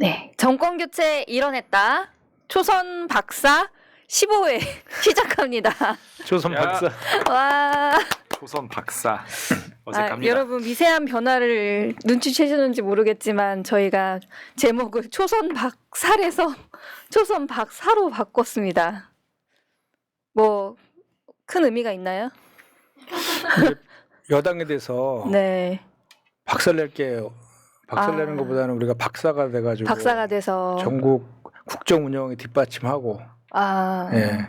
네, 정권 교체 일어났다. 초선 박사 15회 시작합니다. 조선 야. 박사. 와, 조선 박사 어색합니다. 여러분 미세한 변화를 눈치채시는지 모르겠지만 저희가 제목을 초선 박살에서 초선 박사로 바꿨습니다. 뭐 큰 의미가 있나요? 여당에 대해서 네, 박살낼게요. 박살내는 것보다는 우리가 박사가 돼가지고 박사가 돼서 전국 국정 운영에 뒷받침하고 예.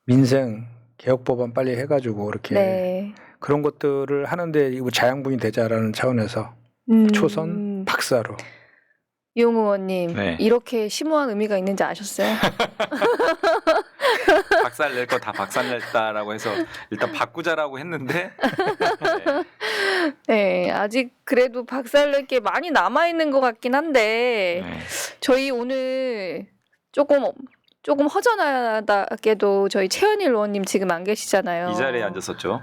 민생 개혁 법안 빨리 해가지고 이렇게 네, 그런 것들을 하는데 이거 자양분이 되자라는 차원에서 초선 박사로. 이용 의원님 네. 이렇게 심오한 의미가 있는지 아셨어요? 박살 낼 거 다 박살 냈다라고 해서 일단 바꾸자라고 했는데 네, 아직 그래도 박살낼 게 많이 남아 있는 것 같긴 한데 네. 저희 오늘 조금 허전하다게도 저희 최현일 의원님 지금 안 계시잖아요. 이 자리에 앉았었죠.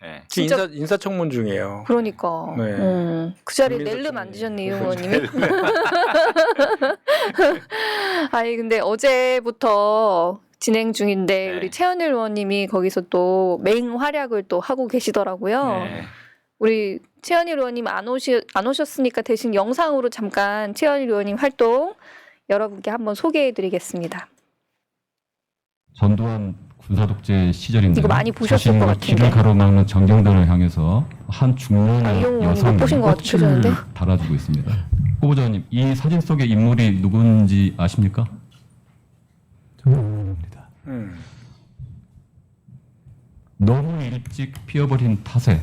네. 진짜 인사청문 중이에요. 그러니까 네. 그 자리에 국민소통이. 낼름 앉으셨네 이 의원님이. 아니 근데 어제부터 진행 중인데 네. 우리 최현일 의원님이 거기서 또 메인 활약을 또 하고 계시더라고요. 네. 우리 최현일 의원님 안 오셨으니까 대신 영상으로 잠깐 최현일 의원님 활동 여러분께 한번 소개해드리겠습니다. 전두환 군사독재 시절인데 이거 많이 보셨을 것 자신과 같은데. 길을 가로막는 정경들을 향해서 한 이용 중년의 의원님 여성이 못 보신 것 꽃을 같으셨는데? 달아주고 있습니다. 후보자님, 이 사진 속의 인물이 누군지 아십니까? 정경입니다. 너무 일찍 피어버린 탓에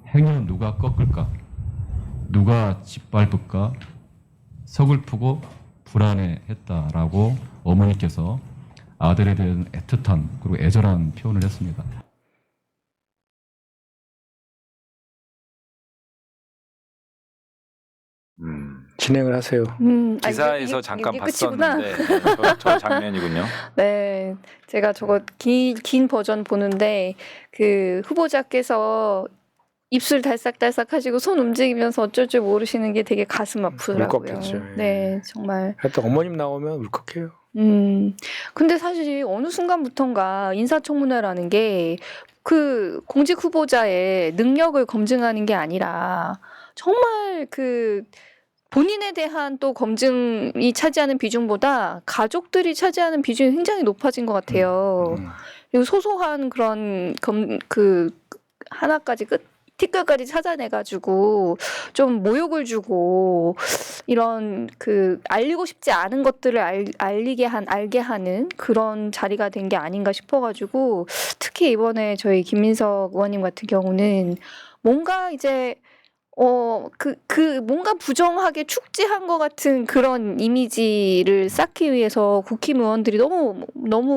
행여 누가 꺾을까? 누가 짓밟을까? 서글프고 불안해했다라고 어머니께서 아들에 대한 애틋한 그리고 애절한 표현을 했습니다. 진행을 하세요. 기사에서 잠깐 이게 끝이구나. 봤었는데 저 장면이군요. 네, 제가 저거 긴 버전 보는데 그 후보자께서 입술 달싹달싹 하시고 손 움직이면서 어쩔 줄 모르시는 게 되게 가슴 아프더라고요. 울컥했죠. 예. 네, 정말. 하여튼 어머님 나오면 울컥해요. 근데 사실 어느 순간부턴가 인사청문회라는 게 그 공직 후보자의 능력을 검증하는 게 아니라 정말 그 본인에 대한 또 검증이 차지하는 비중보다 가족들이 차지하는 비중이 굉장히 높아진 것 같아요. 그리고 소소한 그런 그 하나까지 티끌까지 찾아내가지고 좀 모욕을 주고 이런 그 알리고 싶지 않은 것들을 알게 하는 그런 자리가 된 게 아닌가 싶어가지고 특히 이번에 저희 김민석 의원님 같은 경우는 뭔가 이제 뭔가 부정하게 축지한 것 같은 그런 이미지를 쌓기 위해서 국힘 의원들이 너무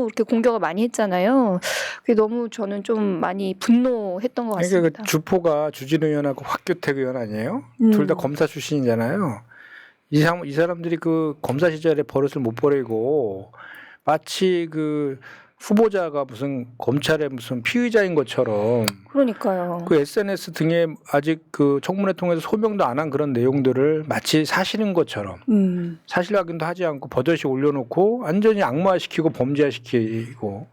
이렇게 공격을 많이 했잖아요. 그게 너무 저는 좀 많이 분노했던 것 같습니다. 그러니까 그 주포가 주진우 의원하고 박규택 의원 아니에요? 둘 다 검사 출신이잖아요. 이 사람들이 그 검사 시절에 버릇을 못 버리고 마치 그 후보자가 무슨 검찰의 무슨 피의자인 것처럼 그러니까요. 그 SNS 등에 아직 그 청문회 통해서 소명도 안 한 그런 내용들을 마치 사실인 것처럼 사실 확인도 하지 않고 버젓이 올려놓고 완전히 악마화시키고 범죄화시키고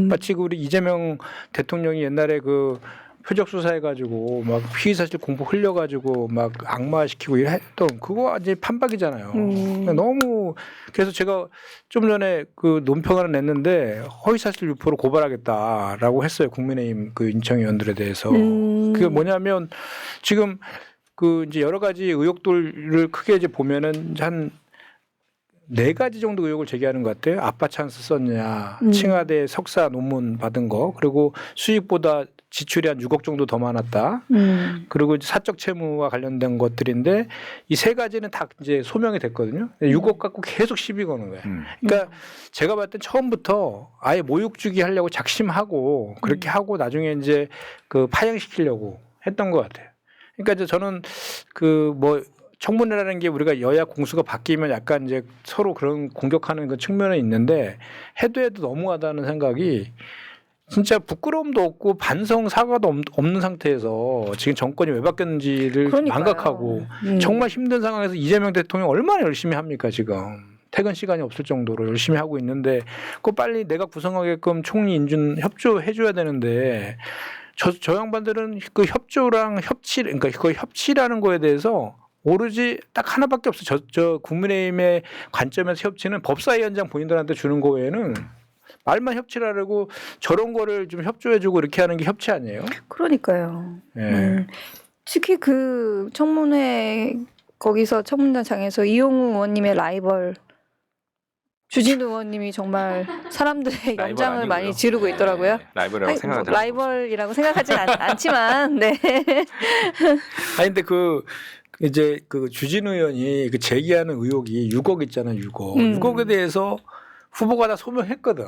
마치 그 우리 이재명 대통령이 옛날에 그 표적 수사해가지고 막 피의사실 공포 흘려가지고 막 악마화시키고 이랬던 그거 완전히 판박이잖아요. 그러니까 너무 그래서 제가 좀 전에 그 논평을 냈는데 허위사실 유포로 고발하겠다라고 했어요. 국민의힘 그 인천 의원들에 대해서. 그게 뭐냐면 지금 그 이제 여러 가지 의혹들을 크게 이제 보면은 한 4가지 정도 의혹을 제기하는 것 같아요. 아빠 찬스 썼냐, 칭하대 석사 논문 받은 거, 그리고 수익보다 지출이 한 6억 정도 더 많았다. 그리고 사적 채무와 관련된 것들인데 이 3가지는 다 이제 소명이 됐거든요. 6억 갖고 계속 시비 거는 거예요. 그러니까 제가 봤을 땐 처음부터 아예 모욕 주기 하려고 작심하고 그렇게 하고 나중에 이제 그 파행시키려고 했던 것 같아요. 그러니까 이제 저는 그 뭐 청문회라는 게 우리가 여야 공수가 바뀌면 약간 이제 서로 그런 공격하는 그 측면은 있는데 해도 너무하다는 생각이 진짜 부끄러움도 없고 반성 사과도 없는 상태에서 지금 정권이 왜 바뀌었는지를 그러니까요. 망각하고 정말 힘든 상황에서 이재명 대통령 얼마나 열심히 합니까 지금. 퇴근 시간이 없을 정도로 열심히 하고 있는데 그거 빨리 내가 구성하게끔 총리 인준 협조해줘야 되는데 저 양반들은 그 협조랑 협치 그러니까 그 협치라는 거에 대해서 오로지 딱 하나밖에 없어. 저 국민의힘의 관점에서 협치는 법사위원장 본인들한테 주는 거 외에는 말만 협치라고 저런 거를 좀 협조해주고 이렇게 하는 게 협치 아니에요? 그러니까요. 예. 특히 그 청문회 거기서 청문회장에서 이용우 의원님의 라이벌 주진우 의원님이 정말 사람들의 라이벌 연장을 아니고요. 많이 지르고 있더라고요. 네, 라이벌이라고 아니, 생각하지 뭐 않고. 라이벌이라고 생각하진 않지만 네. 아니 근데 그 이제 그 주진우 의원이 그 제기하는 의혹이 6억 있잖아요. 6억. 6억에 대해서 후보가 다 소명했거든.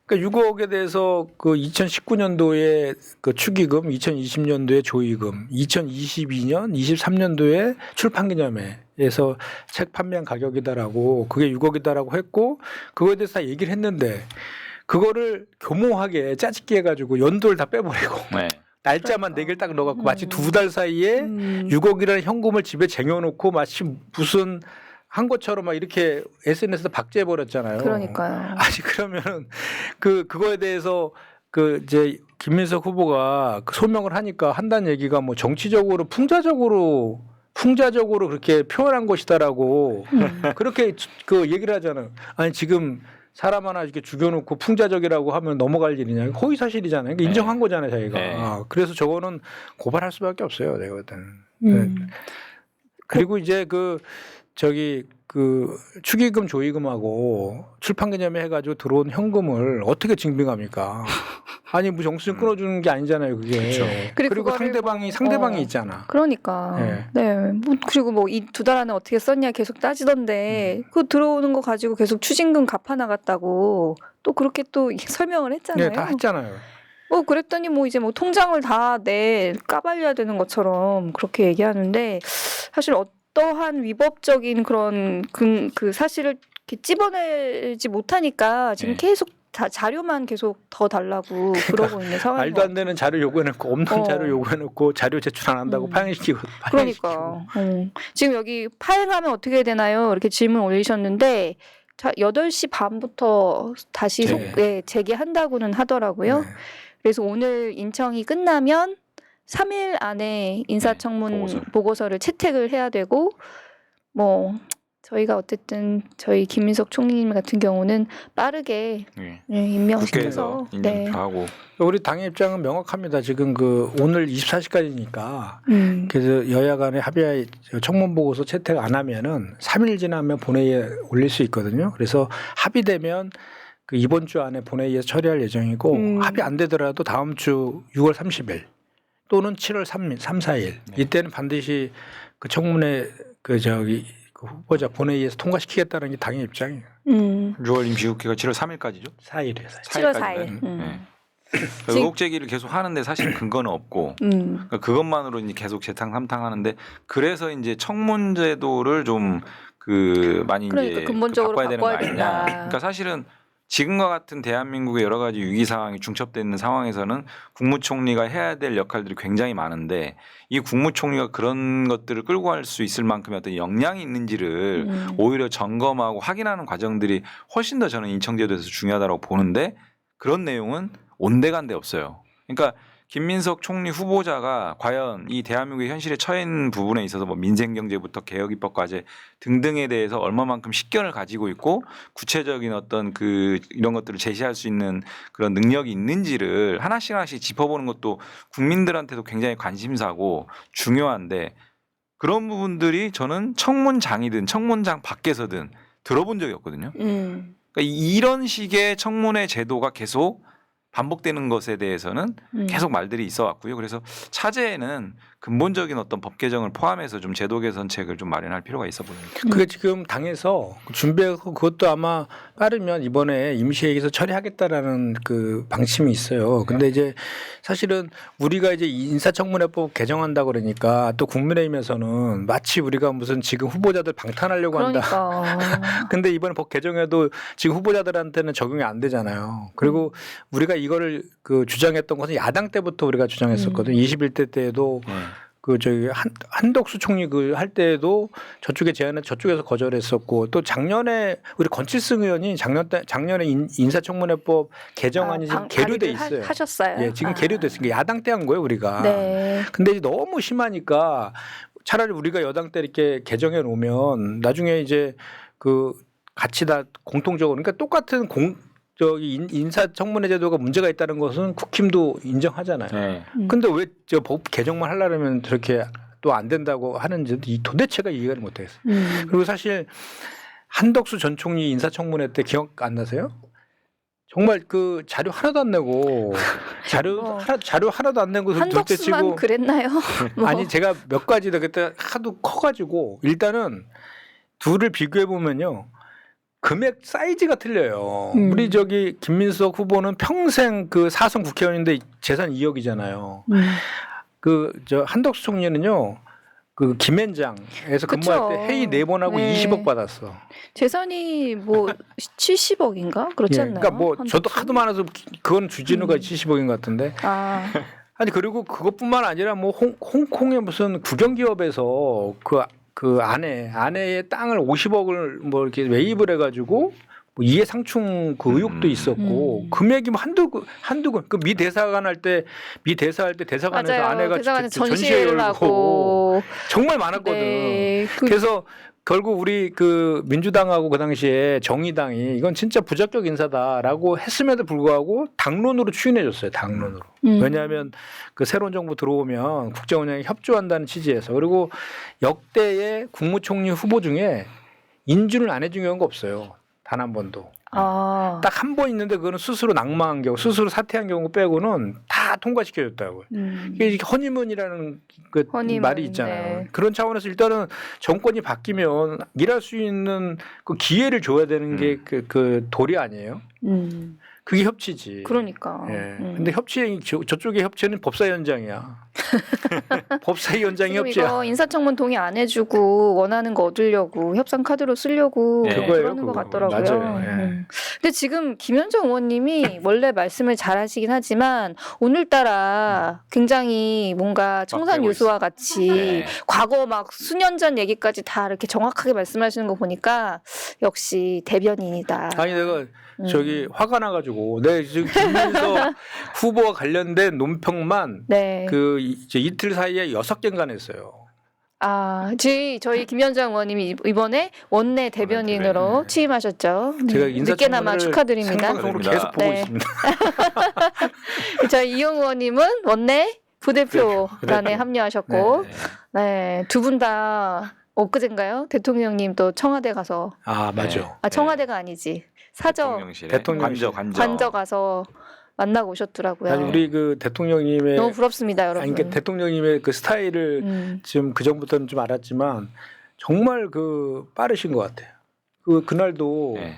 그러니까 6억에 대해서 그 2019년도에 그 축의금, 2020년도에 조의금, 2022년, 23년도에 출판기념회에서 책 판매한 가격이다라고 그게 6억이다라고 했고 그거에 대해서 다 얘기를 했는데 그거를 교모하게 짜집기 해가지고 연도를 다 빼버리고 네. 날짜만 4개를 딱 넣어갖고 마치 2달 사이에 6억이라는 현금을 집에 쟁여놓고 마치 무슨 한 것처럼 막 이렇게 SNS에 박제해 버렸잖아요. 그러니까요. 아니 그러면은 그거에 대해서 그 이제 김민석 후보가 그 소명을 하니까 한다는 얘기가 뭐 정치적으로 풍자적으로 그렇게 표현한 것이다라고 그렇게 그 얘기를 하잖아요. 아니 지금 사람 하나 이렇게 죽여놓고 풍자적이라고 하면 넘어갈 일이냐? 허위 사실이잖아요. 그러니까 인정한 거잖아요, 자기가. 네. 그래서 저거는 고발할 수밖에 없어요, 내가 볼 때는. 네. 그리고 이제 그 축의금 조의금하고 출판기념회 해가지고 들어온 현금을 어떻게 증빙합니까? 아니 뭐 영수증 끊어주는 게 아니잖아요, 그게. 그렇죠. 그리고 그거를 상대방이 있잖아. 그러니까. 네. 네. 뭐 그리고 뭐 이 2달 안에 어떻게 썼냐 계속 따지던데 그 들어오는 거 가지고 계속 추징금 갚아 나갔다고 또 그렇게 또 설명을 했잖아요. 네, 다 했잖아요. 뭐 그랬더니 뭐 이제 뭐 통장을 다 까발려야 되는 것처럼 그렇게 얘기하는데 사실 어떠한 위법적인 그런 그 사실을 이렇게 찝어내지 못하니까 지금 네. 계속 자료만 계속 더 달라고 그러고 있는 상황인 말도 안 되는 자료 요구해놓고 없는 자료 요구해놓고 자료 제출 안 한다고 파행시키고. 그러니까 지금 여기 파행하면 어떻게 되나요? 이렇게 질문 올리셨는데 8시 반부터 다시 재개한다고는 하더라고요. 네. 그래서 오늘 인청이 끝나면 3일 안에 인사청문 보고서를 채택을 해야 되고 뭐 저희가 어쨌든 저희 김민석 총리님 같은 경우는 빠르게 임명시켜서 국회에서 인정하고 우리 당의 입장은 명확합니다. 지금 오늘 24시까지니까 그래서 여야 간에 합의하에 청문 보고서 채택 안 하면은 3일 지나면 본회의에 올릴 수 있거든요. 그래서 합의되면 이번 주 안에 본회의에서 처리할 예정이고 합의 안 되더라도 다음 주 6월 30일 또는 7월 3일, 3, 4일 이때는 반드시 그 청문회 후보자 본회의에서 통과시키겠다는 게 당의 입장이에요. 6월 임시국회가 7월 3일까지죠? 4일이에요. 7월 4일. 의혹 제기를 계속 하는데 사실 근거는 없고 그러니까 그것만으로 이제 계속 재탕 삼탕하는데 그래서 이제 청문제도를 좀 많이 그러니까 이제 근본적으로 바꿔야 되는 거 바꿔야 아니냐. 된다. 그러니까 사실은 지금과 같은 대한민국의 여러 가지 위기 상황이 중첩되어 있는 상황에서는 국무총리가 해야 될 역할들이 굉장히 많은데 이 국무총리가 그런 것들을 끌고 갈 수 있을 만큼의 어떤 역량이 있는지를 오히려 점검하고 확인하는 과정들이 훨씬 더 저는 인청제도에서 중요하다고 보는데 그런 내용은 온데간데 없어요. 그러니까 김민석 총리 후보자가 과연 이 대한민국의 현실에 처해 있는 부분에 있어서 뭐 민생경제부터 개혁입법 과제 등등에 대해서 얼마만큼 식견을 가지고 있고 구체적인 어떤 이런 것들을 제시할 수 있는 그런 능력이 있는지를 하나씩 짚어보는 것도 국민들한테도 굉장히 관심사고 중요한데 그런 부분들이 저는 청문장이든 청문장 밖에서든 들어본 적이 없거든요. 그러니까 이런 식의 청문회 제도가 계속 반복되는 것에 대해서는 계속 말들이 있어 왔고요. 그래서 차제에는 근본적인 어떤 법 개정을 포함해서 좀 제도 개선책을 좀 마련할 필요가 있어 보입니다. 그게 지금 당에서 준비하고 그것도 아마 빠르면 이번에 임시회의에서 처리하겠다라는 그 방침이 있어요. 근데 이제 사실은 우리가 이제 인사청문회법 개정한다 그러니까 또 국민의힘에서는 마치 우리가 무슨 지금 후보자들 방탄하려고 한다. 근데 이번에 법 개정에도 지금 후보자들한테는 적용이 안 되잖아요. 그리고 우리가 이거를 그 주장했던 것은 야당 때부터 우리가 주장했었거든요. 21대 때에도 그 저기 한덕수 총리 그 할 때에도 저쪽에 제안을 저쪽에서 거절했었고 또 작년에 우리 권칠승 의원이 작년에 인사청문회법 개정안이 지금 계류돼 있어요. 하셨어요. 예, 지금 계류됐으니까 야당 때 한 거예요 우리가. 네. 근데 이제 너무 심하니까 차라리 우리가 여당 때 이렇게 개정해 놓으면 나중에 이제 그 같이 다 공통적으로 그러니까 똑같은 저기 인사청문회 제도가 문제가 있다는 것은 국힘도 인정하잖아요. 네. 근데 왜 저 법 개정만 하려면 저렇게 또 안 된다고 하는지 도대체가 이해가 못 되겠어요. 그리고 사실 한덕수 전 총리 인사청문회 때 기억 안 나세요? 정말 그 자료 하나도 안 내고 자료 하나도 안 내고 한덕수만 둘째치고 그랬나요? 뭐. 아니 제가 몇 가지다 그때 하도 커가지고 일단은 둘을 비교해 보면요. 금액 사이즈가 틀려요. 우리 저기 김민석 후보는 평생 그 4선 국회의원인데 재산 2억이잖아요. 그 저 한덕수 총리는요. 그 김앤장에서 근무할 때 회의 4번 하고 네. 20억 받았어. 재산이 뭐 70억인가 그렇지 예, 않나요? 그러니까 뭐 한덕수? 저도 하도 많아서 그건 주진우가 70억인 것 같은데. 아, 아니 그리고 그것뿐만 아니라 뭐 홍콩의 무슨 국영기업에서 그 아내의 땅을 50억을 뭐 이렇게 매입을 해가지고 뭐 이해상충 그 의혹도 있었고 금액이 뭐 한두 건 그 미 대사관 할 때 대사관에서 맞아요. 아내가 대사관에 전시회 전시회를 열고 하고 정말 많았거든. 네, 그래서 결국 우리 그 민주당하고 그 당시에 정의당이 이건 진짜 부적격 인사다라고 했음에도 불구하고 당론으로 추인해줬어요. 당론으로. 왜냐하면 그 새로운 정부 들어오면 국정 운영에 협조한다는 취지에서 그리고 역대의 국무총리 후보 중에 인준을 안 해준 경우가 없어요. 단 한 번도. 아, 딱 한 번 있는데 그거는 스스로 낙마한 경우, 스스로 사퇴한 경우 빼고는 다 통과시켜줬다고요. 이게 허니문이라는 그 허니문, 말이 있잖아요. 네. 그런 차원에서 일단은 정권이 바뀌면 일할 수 있는 그 기회를 줘야 되는 게 그 도리 아니에요? 그게 협치지. 그러니까. 예. 근데 협치 저쪽의 협치는 법사위원장이야. 법사위원장이 지금 협치야. 이거 인사청문 동의 안 해주고 원하는 거 얻으려고 협상 카드로 쓰려고 네. 그거예요, 그러는 것 그거. 같더라고요. 맞아요. 예. 근데 지금 김현정 의원님이 원래 말씀을 잘하시긴 하지만 오늘따라 굉장히 뭔가 청산 빼고 유수와 같이 네. 과거 막 수년 전 얘기까지 다 이렇게 정확하게 말씀하시는 거 보니까 역시 대변인이다. 아니 내가 저기 화가 나가지고 내 지금 김민석 후보와 관련된 논평만 네. 그 이제 이틀 사이에 6개인가 냈어요. 아, 저희 김현정 의원님이 이번에 원내 대변인으로 취임하셨죠. 제가 늦게나마 인사청문회를 축하드립니다. 생방송으로 축하드립니다. 계속 보고 네. 있습니다. 저희 이용 의원님은 원내 부대표단에 네. 합류하셨고, 네, 두 분 다 엊그젠가요? 대통령님 또 청와대 가서, 아 맞아. 네. 아 청와대가 아니지 사저 대통령실에 대통령실. 관저 가서 만나고 오셨더라고요. 아니 우리 그 대통령님의 너무 부럽습니다, 여러분. 아니 그러니까 대통령님의 그 스타일을 지금 그 전부터는 좀 알았지만 정말 그 빠르신 것 같아요. 그날도 네.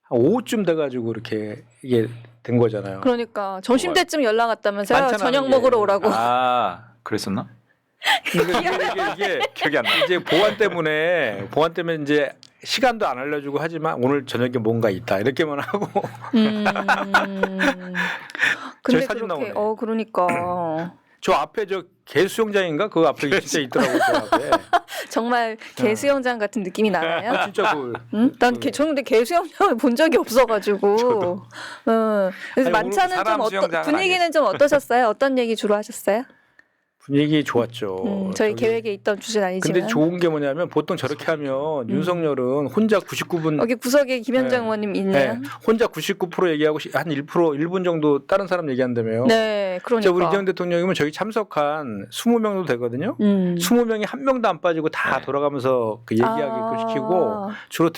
한 오후쯤 돼가지고 이렇게 이게 된 거잖아요. 그러니까 점심 때쯤 연락 왔다면서요. 반찬하는 저녁 게. 먹으러 오라고. 아 그랬었나? 이게 기억이 안 나. 이제 보안 때문에 이제 시간도 안 알려주고 하지만 오늘 저녁에 뭔가 있다 이렇게만 하고 근데 사진 그렇게 나오네. 그러니까 저 앞에 저 개수영장인가 그 앞에 진짜 있더라고요. 저 앞에. 정말 개수영장 같은 느낌이 나나요? 아, 진짜 그 응? 저는 근데 개수영장을 본 적이 없어가지고. 그래서 아니, 만찬은 사람 좀 수영장은 분위기는 좀 어떠셨어요? 어떤 얘기 주로 하셨어요? 분위기 좋았죠. 저희 저기. 계획에 있던 주제는 아니지만. 근데 좋은 게 뭐냐면 보통 저렇게 하면 윤석열은 혼자 99분 여기 구석에 김현정 네. 의원님 있네요. 혼자 99% 얘기하고 한 1분 정도 다른 사람 얘기한다며요. 네, 그러니까. 우리 이재명 대통령이면 저기 참석한 20명도 되거든요. 20명이 한 명도 안 빠지고 다 네. 돌아가면서 그 얘기하기 시키고 주로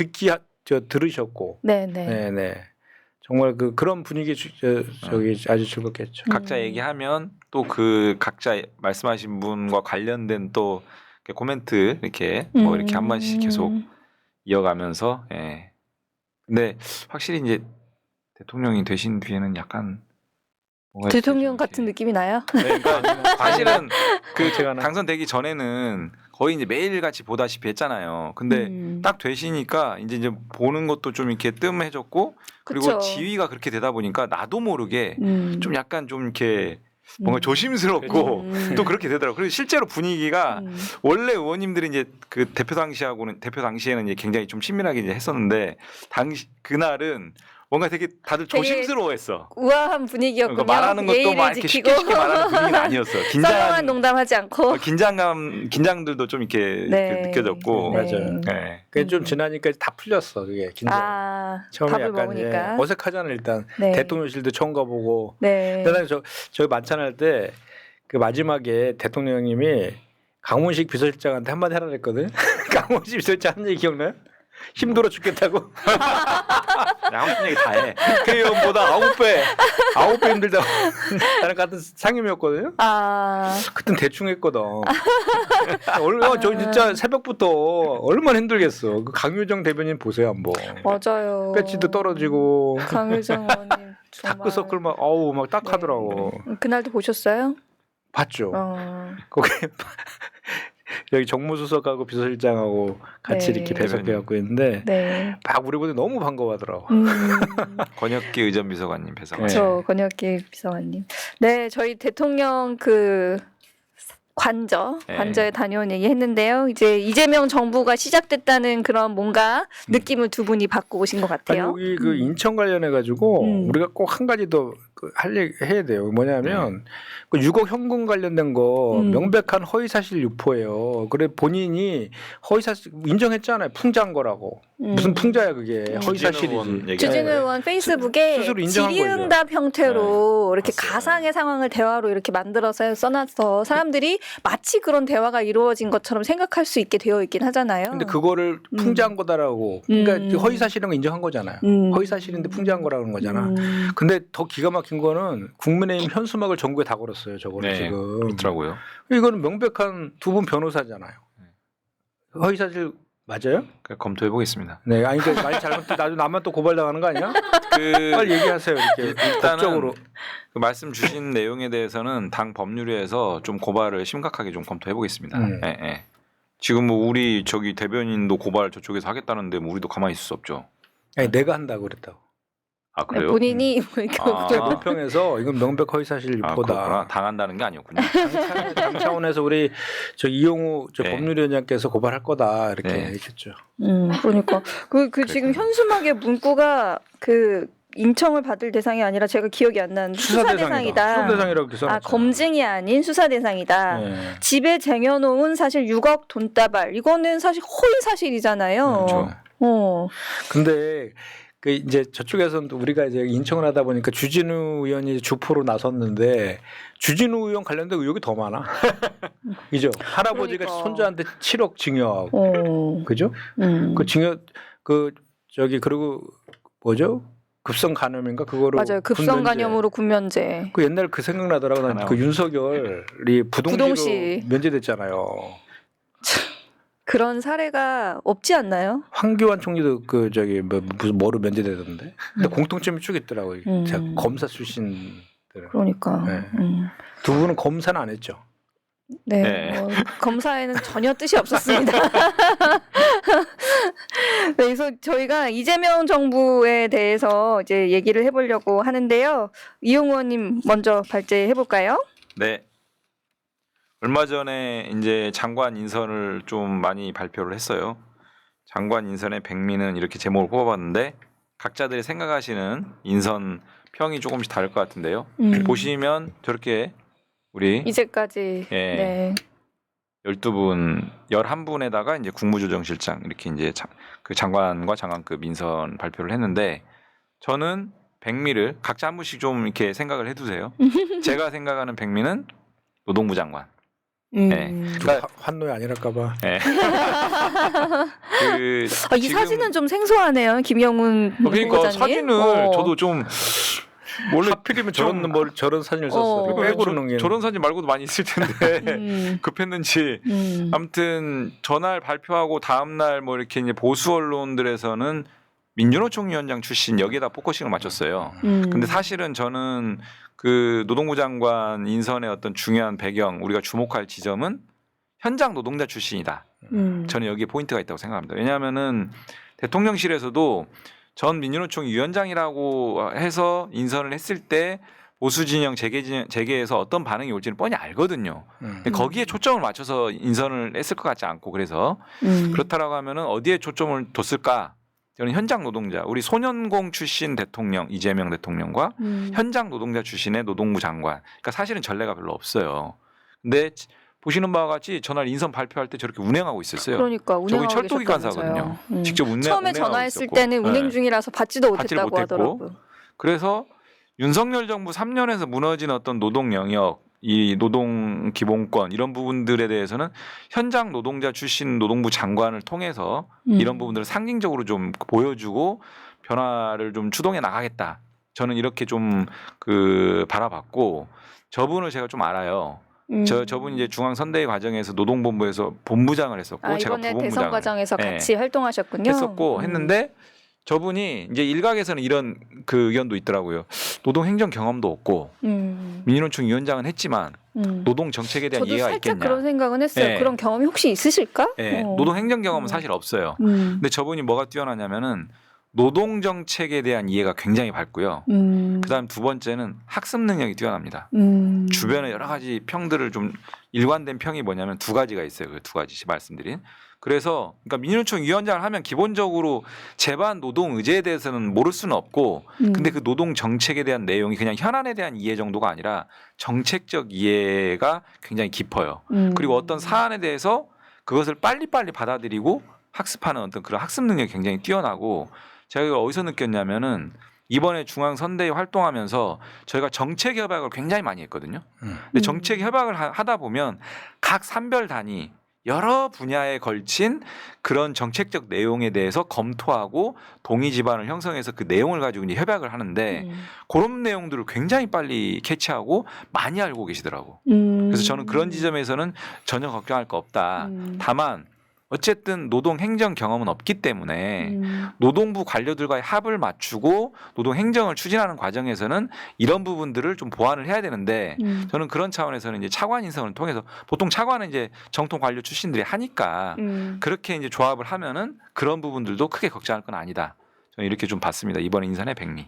들으셨고. 네네. 네. 정말 그런 분위기 저기 아주 즐겁겠죠. 각자 얘기하면 또 그 각자 말씀하신 분과 관련된 또 이렇게 코멘트 이렇게 뭐 이렇게 한 번씩 계속 이어가면서 예. 근데 확실히 이제 대통령이 되신 뒤에는 약간 뭔가 대통령 이렇게 같은 느낌이 나요? 네, 그러니까 사실은 그 제가 나- 당선되기 전에는 거의 이제 매일 같이 보다시피 했잖아요. 근데 딱 되시니까 이제 보는 것도 좀 이렇게 뜸해졌고 그리고 그쵸. 지위가 그렇게 되다 보니까 나도 모르게 좀 약간 좀 이렇게 뭔가 음. 조심스럽고 또 그렇게 되더라고요. 그리고 실제로 분위기가 원래 의원님들이 이제 그 대표 당시에는 이제 굉장히 좀 친밀하게 이제 했었는데 그날은 뭔가 되게 다들 되게 조심스러워했어. 우아한 분위기였군요. 그러니까 말하는 것도 예의를 막 이렇게 지키고 쉽게 쉽게 말하는 분위기는 아니었어. 썰렁한 농담하지 않고. 긴장들도 좀 이렇게 네. 느껴졌고. 네. 맞아요. 네. 그게 좀 지나니까 다 풀렸어. 그게 긴장. 아, 처음에 밥을 약간 먹으니까. 어색하잖아 일단. 네. 대통령실도 처음 가보고. 네. 그다음에 저희 만찬할 때 그 마지막에 대통령님이 강훈식 비서실장한테 한마디 하라 그랬거든. 강훈식 비서실장 한 얘기 기억나요? 힘들어 죽겠다고. 아무 얘기 다 해. 그 형보다 9배 힘들다고. 나랑 같은 상임이었거든요. 아, 그땐 대충 했거든. 저 진짜 새벽부터 얼마나 힘들겠어. 그 강유정 대변인 보세요 한번. 맞아요. 배지도 떨어지고 강유정 의원님 정말. 다크서클 막 어우 막 딱 하더라고. 그날도 보셨어요? 봤죠. 어. 거기 여기 정무수석하고 비서실장하고 같이 네. 이렇게 배석해갖고 있는데 네. 막 우리 분들 너무 반가워하더라고. 권혁기 의전비서관님 배석. 네. 저 권혁기 비서관님. 네, 저희 대통령 그 관저에 다녀온 얘기 했는데요. 이제 이재명 정부가 시작됐다는 그런 뭔가 느낌을 두 분이 받고 오신 것 아니 같아요. 여기 그 인천 관련해 가지고 우리가 꼭 한 가지 더 할 얘기 해야 돼요. 뭐냐면 그 6억 현금 관련된 거 명백한 허위사실 유포예요. 그래 본인이 허위사실 인정했잖아요. 풍자한 거라고. 무슨 풍자야 그게 허위사실이지. 주진우 의원 페이스북에 스스로 인정한 질의응답 형태로 이렇게 봤어요. 가상의 상황을 대화로 이렇게 만들어서 써놔서 사람들이 마치 그런 대화가 이루어진 것처럼 생각할 수 있게 되어 있긴 하잖아요. 근데 그거를 풍자한 거다라고. 그러니까 허위사실인 거 인정한 거잖아요. 허위사실인데 풍자한 거라는 거잖아. 근데 더 기가 막힌 거는 국민의힘 현수막을 전국에 다 걸었어요. 저거를 네, 지금. 그렇더라고요. 이거는 명백한 두 분 변호사잖아요. 허위사실 맞아요? 검토해 보겠습니다. 네, 아니 그러니까 말 잘못해 나도 나만 또 고발당하는 거 아니야? 빨리 얘기하세요 이렇게. 일단은 법적으로. 그 말씀 주신 내용에 대해서는 당 법률에서 좀 고발을 심각하게 좀 검토해 보겠습니다. 예, 예. 지금 뭐 우리 저기 대변인도 고발 저쪽에서 하겠다는데 뭐 우리도 가만히 있을 수 없죠. 아니 내가 한다고 그랬다고. 아 그래요? 본인이 뭐 이렇게 아. 불평해서 이건 명백 허위사실 아, 유포다. 그렇구나. 당한다는 게 아니었군요. 당 차원에서 우리 저 이용우 저 네. 법률위원장께서 고발할 거다 이렇게 네. 얘기했죠. 그러니까 그 지금 현수막의 문구가 그 인청을 받을 대상이 아니라 제가 기억이 안 나는데 수사 대상이다. 수사 대상이라고 이렇게 써놨죠. 아, 검증이 아닌 수사 대상이다. 네. 집에 쟁여놓은 사실 6억 돈다발 이거는 사실 허위 사실이잖아요. 그렇죠. 어. 근데 그 이제 저쪽에서는 또 우리가 이제 인청을 하다 보니까 주진우 의원이 주포로 나섰는데 주진우 의원 관련된 의혹이 더 많아. 그죠? 할아버지가 그러니까. 손자한테 7억 증여하고, 그죠? 그 증여 그 저기 그리고 뭐죠? 급성 간염인가 그거로 맞아요. 급성 군면제. 간염으로 군면제. 그 옛날 그 생각나더라고. 난 그 윤석열이 부동시로 부동시. 면제됐잖아요. 그런 사례가 없지 않나요? 황교안 총리도 그 저기 무슨 뭐로 면제되던데. 근데 공통점이 쭉 있더라고요. 제가 검사 출신들. 그러니까. 네. 두 분은 검사는 안 했죠. 네. 네. 검사에는 전혀 뜻이 없었습니다. 네, 그래서 저희가 이재명 정부에 대해서 이제 얘기를 해보려고 하는데요. 이용 의원님 먼저 발제해 볼까요? 네. 얼마 전에 이제 장관 인선을 좀 많이 발표를 했어요. 장관 인선의 백미는 이렇게 제목을 뽑아봤는데 각자들이 생각하시는 인선 평이 조금씩 다를 것 같은데요. 보시면 저렇게 우리 이제까지 예. 네. 12분, 11분에다가 이제 국무조정실장 이렇게 이제 그 장관과 장관급 인선 발표를 했는데 저는 백미를 각자 한 분씩 좀 이렇게 생각을 해두세요. 제가 생각하는 백미는 노동부 장관. 네. 그러니까 환노이 아니랄까봐. 네. 이 사진은 좀 생소하네요, 김영훈 그러니까 후보자님. 사진을 저도 좀 원래 하필이면 저런 사진을 썼어. 빼고 넘기는. 저런 사진 말고도 많이 있을 텐데 급했는지 아무튼 전날 발표하고 다음 날 뭐 이렇게 이제 보수 언론들에서는 민주노총 위원장 출신 여기에다 포커싱을 맞췄어요. 근데 사실은 저는 그 노동부 장관 인선의 어떤 중요한 배경 우리가 주목할 지점은 현장 노동자 출신이다. 저는 여기에 포인트가 있다고 생각합니다. 왜냐하면은 대통령실에서도 전 민주노총 위원장이라고 해서 인선을 했을 때 보수 진영 재계에서 어떤 반응이 올지는 뻔히 알거든요. 근데 거기에 초점을 맞춰서 인선을 했을 것 같지 않고 그래서 그렇다라고 하면은 어디에 초점을 뒀을까? 저는 현장 노동자, 우리 소년공 출신 대통령 이재명 대통령과 현장 노동자 출신의 노동부 장관. 그러니까 사실은 전례가 별로 없어요. 근데 보시는 바와 같이 전날 인선 발표할 때 저렇게 운행하고 있었어요. 그러니까 운행하고 저기 철도기 간사거든요. 직접 처음에 운행하고 전화했을 있었고. 때는 운행 네. 중이라서 받지도 받지를 못했다고 못했고. 하더라고요. 그래서 윤석열 정부 3년에서 무너진 어떤 노동 영역, 이 노동 기본권 이런 부분들에 대해서는 현장 노동자 출신 노동부 장관을 통해서 이런 부분들을 상징적으로 좀 보여주고 변화를 좀 추동해 나가겠다. 저는 이렇게 좀 바라봤고 저분을 제가 좀 알아요. 저분 이제 중앙선대위 과정에서 노동본부에서 본부장을 했었고 제가 이번에 부본부장을 대선 과정에서 네. 같이 활동하셨군요. 했었고 했는데 저분이 이제 일각에서는 이런 의견도 있더라고요. 노동 행정 경험도 없고 민주노총 위원장은 했지만 노동 정책에 대한 저도 이해가 살짝 있겠냐. 그런 생각은 했어요. 네. 그런 경험이 혹시 있으실까? 네. 노동 행정 경험은 사실 없어요. 근데 저분이 뭐가 뛰어나냐면은 노동 정책에 대한 이해가 굉장히 밝고요. 그다음 두 번째는 학습 능력이 뛰어납니다. 주변의 여러 가지 평들을 좀 일관된 평이 뭐냐면 두 가지가 있어요. 그 두 가지 말씀드린. 그래서 그러니까 민주노총 위원장을 하면 기본적으로 제반 노동 의제에 대해서는 모를 수는 없고 근데 그 노동 정책에 대한 내용이 그냥 현안에 대한 이해 정도가 아니라 정책적 이해가 굉장히 깊어요. 그리고 어떤 사안에 대해서 그것을 빨리빨리 받아들이고 학습하는 어떤 그런 학습 능력이 굉장히 뛰어나고 제가 어디서 느꼈냐면은 이번에 중앙선대위 활동하면서 저희가 정책 협약을 굉장히 많이 했거든요. 근데 정책 협약을 하다 보면 각 산별 단위 여러 분야에 걸친 그런 정책적 내용에 대해서 검토하고 동의 지반을 형성해서 그 내용을 가지고 이제 협약을 하는데 그런 내용들을 굉장히 빨리 캐치하고 많이 알고 계시더라고. 그래서 저는 그런 지점에서는 전혀 걱정할 거 없다. 다만 어쨌든 노동 행정 경험은 없기 때문에 노동부 관료들과의 합을 맞추고 노동 행정을 추진하는 과정에서는 이런 부분들을 좀 보완을 해야 되는데 저는 그런 차원에서는 이제 차관 인선을 통해서 보통 차관은 이제 정통 관료 출신들이 하니까 그렇게 이제 조합을 하면은 그런 부분들도 크게 걱정할 건 아니다. 저는 이렇게 좀 봤습니다. 이번 인선의 백리.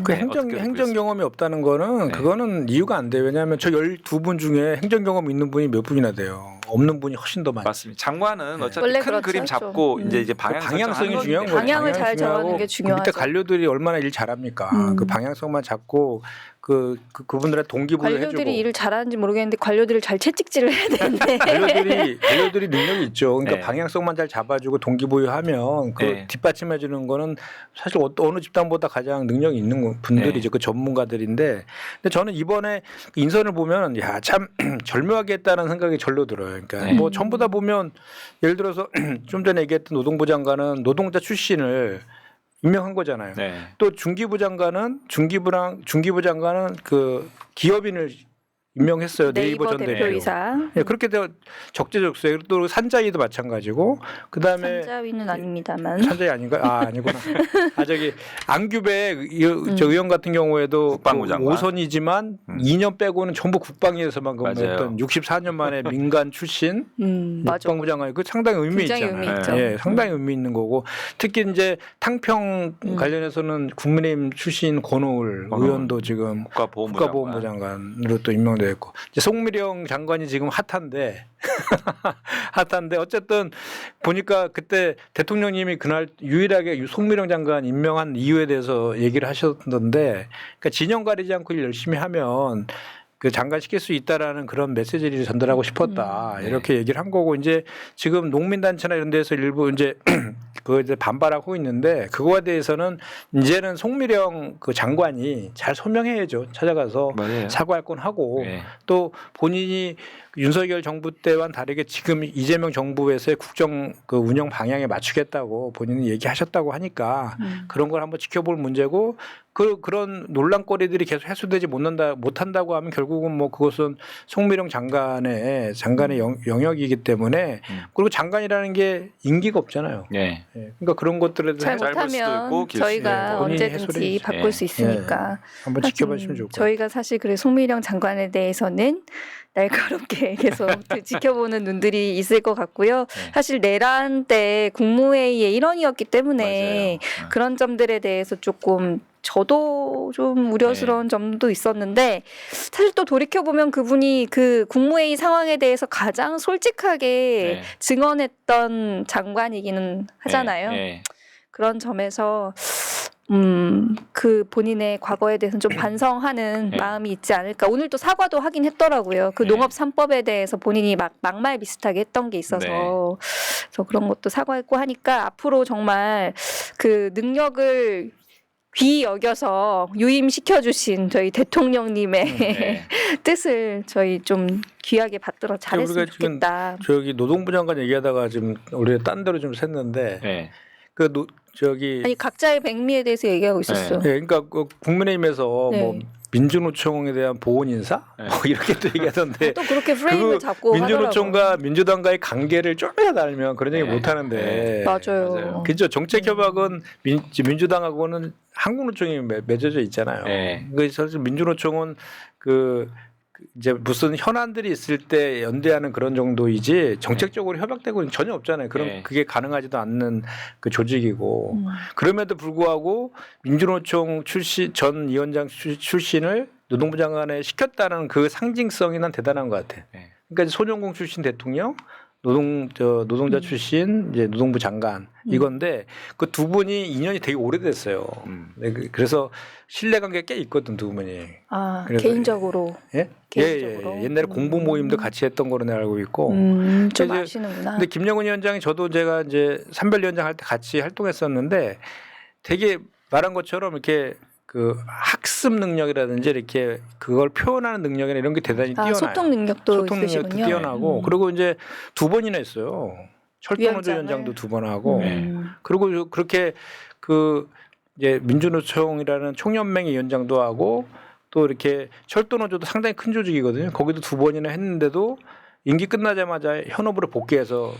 그 네, 어떻게 행정 경험이 없다는 거는 네. 그거는 이유가 안 돼요. 왜냐하면 저 12분 중에 행정 경험 있는 분이 몇 분이나 돼요. 없는 분이 훨씬 더 많아요. 맞습니다. 장관은 네. 어차피 원래 큰 그렇죠, 그림 좀. 잡고 이제 방향 방향성이 중요한 거예요. 방향을 잘 방향이 중요하고 정하는 게 그 중요하죠. 밑에 관료들이 얼마나 일 잘합니까? 그 방향성만 잡고 그분들의 동기부여를 해주고 관료들이 일을 잘하는지 모르겠는데 관료들을 잘 채찍질을 해야 되는데 관료들이 능력이 있죠. 그러니까 네. 방향성만 잘 잡아주고 동기부여하면 그 네. 뒷받침해주는 거는 사실 어느 집단보다 가장 능력이 있는 분들이죠. 그 전문가들인데, 근데 저는 이번에 인선을 보면 야 참 절묘하게 했다는 생각이 절로 들어요. 그러니까 네. 뭐 전부 다 보면 예를 들어서 좀 전에 얘기했던 노동부 장관은 노동자 출신을 임명한 거잖아요. 네. 또 중기부 장관은 그 기업인을 임명했어요. 네이버 전 대표. 대표이사. 예, 그렇게 되어 적재적소에 또 산자위도 마찬가지고 그다음에 산자위는 아닙니다만. 산자위 아닌가? 아 아니구나. 아 저기 안규배 저 의원 같은 경우에도 국방부 그 장관. 5선이지만 2년 빼고는 전부 국방위에서만 근무했던 64년 만에 민간 출신 맞아. 국방부 장관 그 상당히 의미 굉장히 있잖아요. 의미 있죠. 예, 상당히 의미 있는 거고 특히 이제 탕평 관련해서는 국민의힘 출신 권오을 의원도 지금 국가보훈부 장관으로 또 임명돼 있고 이제 송미령 장관이 지금 핫한데 어쨌든 보니까 그때 대통령님이 그날 유일하게 송미령 장관 임명한 이유에 대해서 얘기를 하셨던데 그러니까 진영 가리지 않고 일 열심히 하면 그 장관 시킬 수 있다라는 그런 메시지를 전달하고 싶었다 이렇게 얘기를 한 거고 이제 지금 농민단체나 이런 데서 일부 이제 그거에 대해 반발하고 있는데 그거에 대해서는 이제는 송미령 그 장관이 잘 소명해야죠. 찾아가서 맞아요. 사과할 건 하고 네. 또 본인이 윤석열 정부 때와는 다르게 지금 이재명 정부에서의 국정 그 운영 방향에 맞추겠다고 본인은 얘기하셨다고 하니까 그런 걸 한번 지켜볼 문제고 그런 논란거리들이 계속 해소되지 못한다고 하면 결국은 뭐 그것은 송미령 장관의 영역이기 때문에 그리고 장관이라는 게 임기가 없잖아요. 네. 예. 그러니까 그런 것들에 잘 대해서 짧을 수도 있고 못하면 길 수도 저희가 있고. 본인이 언제든지 해소를 바꿀 예. 수 있으니까. 한번 지켜봐주시면 좋을 것 같아요. 저희가 사실 그래 송미령 장관에 대해서는 날카롭게 계속 지켜보는 눈들이 있을 것 같고요. 네. 사실 내란 때 국무회의의 일원이었기 때문에 맞아요. 그런 점들에 대해서 조금 저도 좀 우려스러운 점도 있었는데 사실 또 돌이켜보면 그분이 그 국무회의 상황에 대해서 가장 솔직하게 네. 증언했던 장관이기는 하잖아요. 네. 그런 점에서 그 본인의 과거에 대해서는 좀 반성하는 네. 마음이 있지 않을까. 오늘 또 사과도 하긴 했더라고요. 그 네. 농업 3법에 대해서 본인이 막말 비슷하게 했던 게 있어서 네. 그래서 그런 것도 사과했고 하니까 앞으로 정말 그 능력을 귀히 여겨서 유임시켜 주신 저희 대통령님의 네. 뜻을 저희 좀 귀하게 받들어 잘했으면 우리가 지금 좋겠다. 저기 노동부 장관 얘기하다가 지금 우리가 딴 데로 좀 샜는데 네. 아니 각자의 백미에 대해서 얘기하고 있었어요. 예, 그러니까 그 국민의힘에서 네. 뭐 민주노총에 대한 보훈 인사 네. 뭐 이렇게 또 얘기하던데 또 그렇게 프레임을 그거 잡고 하더라고요. 민주노총과 민주당과의 관계를 좀이라도 알면 그런 얘기 네. 못 하는데 네. 맞아요. 맞아요. 그죠. 정책 협약은 민주당하고는 한국노총이 맺어져 있잖아요. 네. 그래서 사실 민주노총은 그 이제 무슨 현안들이 있을 때 연대하는 그런 정도이지 정책적으로 협약되고는 전혀 없잖아요. 그럼 네. 그게 가능하지도 않는 그 조직이고 음. 그럼에도 불구하고 민주노총 전 위원장 출신을 노동부 장관에 시켰다는 그 상징성이 난 대단한 것 같아. 네. 그러니까 손영공 출신 대통령, 노동자 출신 이제 노동부 장관 이건데 그 두 분이 인연이 되게 오래됐어요. 네, 그래서 신뢰관계가 꽤 있거든 두 분이. 아 그래서- 개인적으로. 예? 개인적으로? 옛날에 공부 모임도 같이 했던 거로 내가 알고 있고. 좀 그래서 아시는구나. 근데 김영훈 위원장이 저도 제가 이제 산별위원장 할 때 같이 활동했었는데 되게 말한 것처럼 이렇게 그 학습 능력이라든지 이렇게 그걸 표현하는 능력이나 이런 게 대단히 뛰어나요. 소통 능력도 소통 능력도 있으시군요. 뛰어나고 그리고 이제 2번이나 했어요. 철도노조 위원장을. 위원장도 2번 하고 네. 그리고 그렇게 그 이제 민주노총이라는 총연맹의 위원장도 하고 또 이렇게 철도노조도 상당히 큰 조직이거든요. 거기도 2번이나 했는데도 임기 끝나자마자 현업으로 복귀해서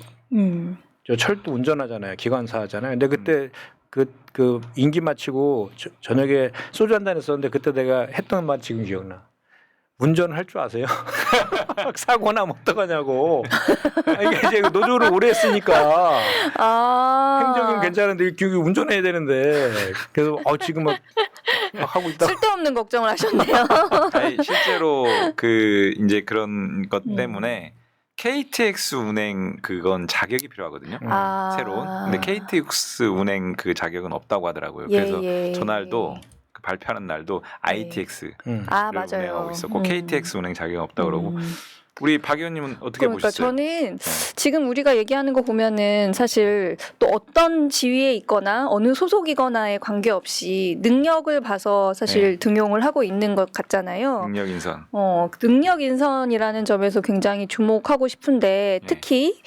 저 철도 운전하잖아요. 기관사 하잖아요. 근데 그때 그 임기 마치고 저녁에 소주 한 잔 했었는데 그때 내가 했던 말 지금 기억나. 운전할 줄 아세요? 사고 나면 어떡하냐고. 이게 이제 노조를 오래 했으니까 행정은 괜찮은데 운전해야 되는데 그래서 지금 막 하고 있다. 쓸데없는 걱정을 하셨네요. 아니, 실제로 그 이제 그런 것 때문에 KTX 운행 그건 자격이 필요하거든요. 새로운. 근데 KTX 운행 그 자격은 없다고 하더라고요. 그래서 전날도 그 발표하는 날도 ITX 아 를 운행하고 맞아요. 있었고 KTX 운행 자격은 없다고 그러고 우리 박 의원님은 어떻게 그러니까 보셨어요? 저는 지금 우리가 얘기하는 거 보면은 사실 또 어떤 지위에 있거나 어느 소속이거나에 관계없이 능력을 봐서 사실 등용을 하고 있는 것 같잖아요. 능력 인선. 능력 인선이라는 점에서 굉장히 주목하고 싶은데 특히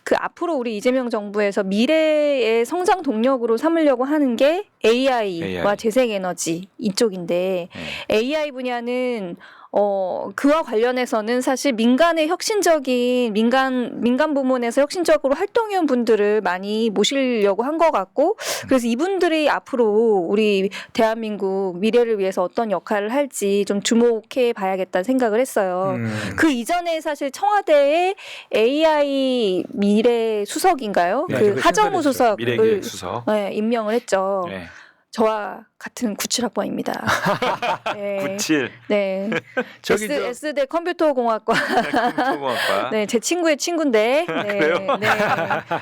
그 앞으로 우리 이재명 정부에서 미래의 성장 동력으로 삼으려고 하는 게 AI와 재생에너지 이쪽인데 AI 분야는 그와 관련해서는 사실 민간의 혁신적인 민간 부문에서 혁신적으로 활동해온 분들을 많이 모시려고 한 것 같고 그래서 이분들이 앞으로 우리 대한민국 미래를 위해서 어떤 역할을 할지 좀 주목해 봐야겠다는 생각을 했어요. 그 이전에 사실 청와대의 AI 미래 수석인가요? 네, 그 그거 하정우 신설했죠. 미래기획 수석을 수석. 임명을 했죠. 네. 저와 같은 97학번입니다. 네. 97. 네. 저기 S대 컴퓨터공학과. 컴퓨터공학과. 네, 제 친구의 친구인데. 네, 그래요? 네.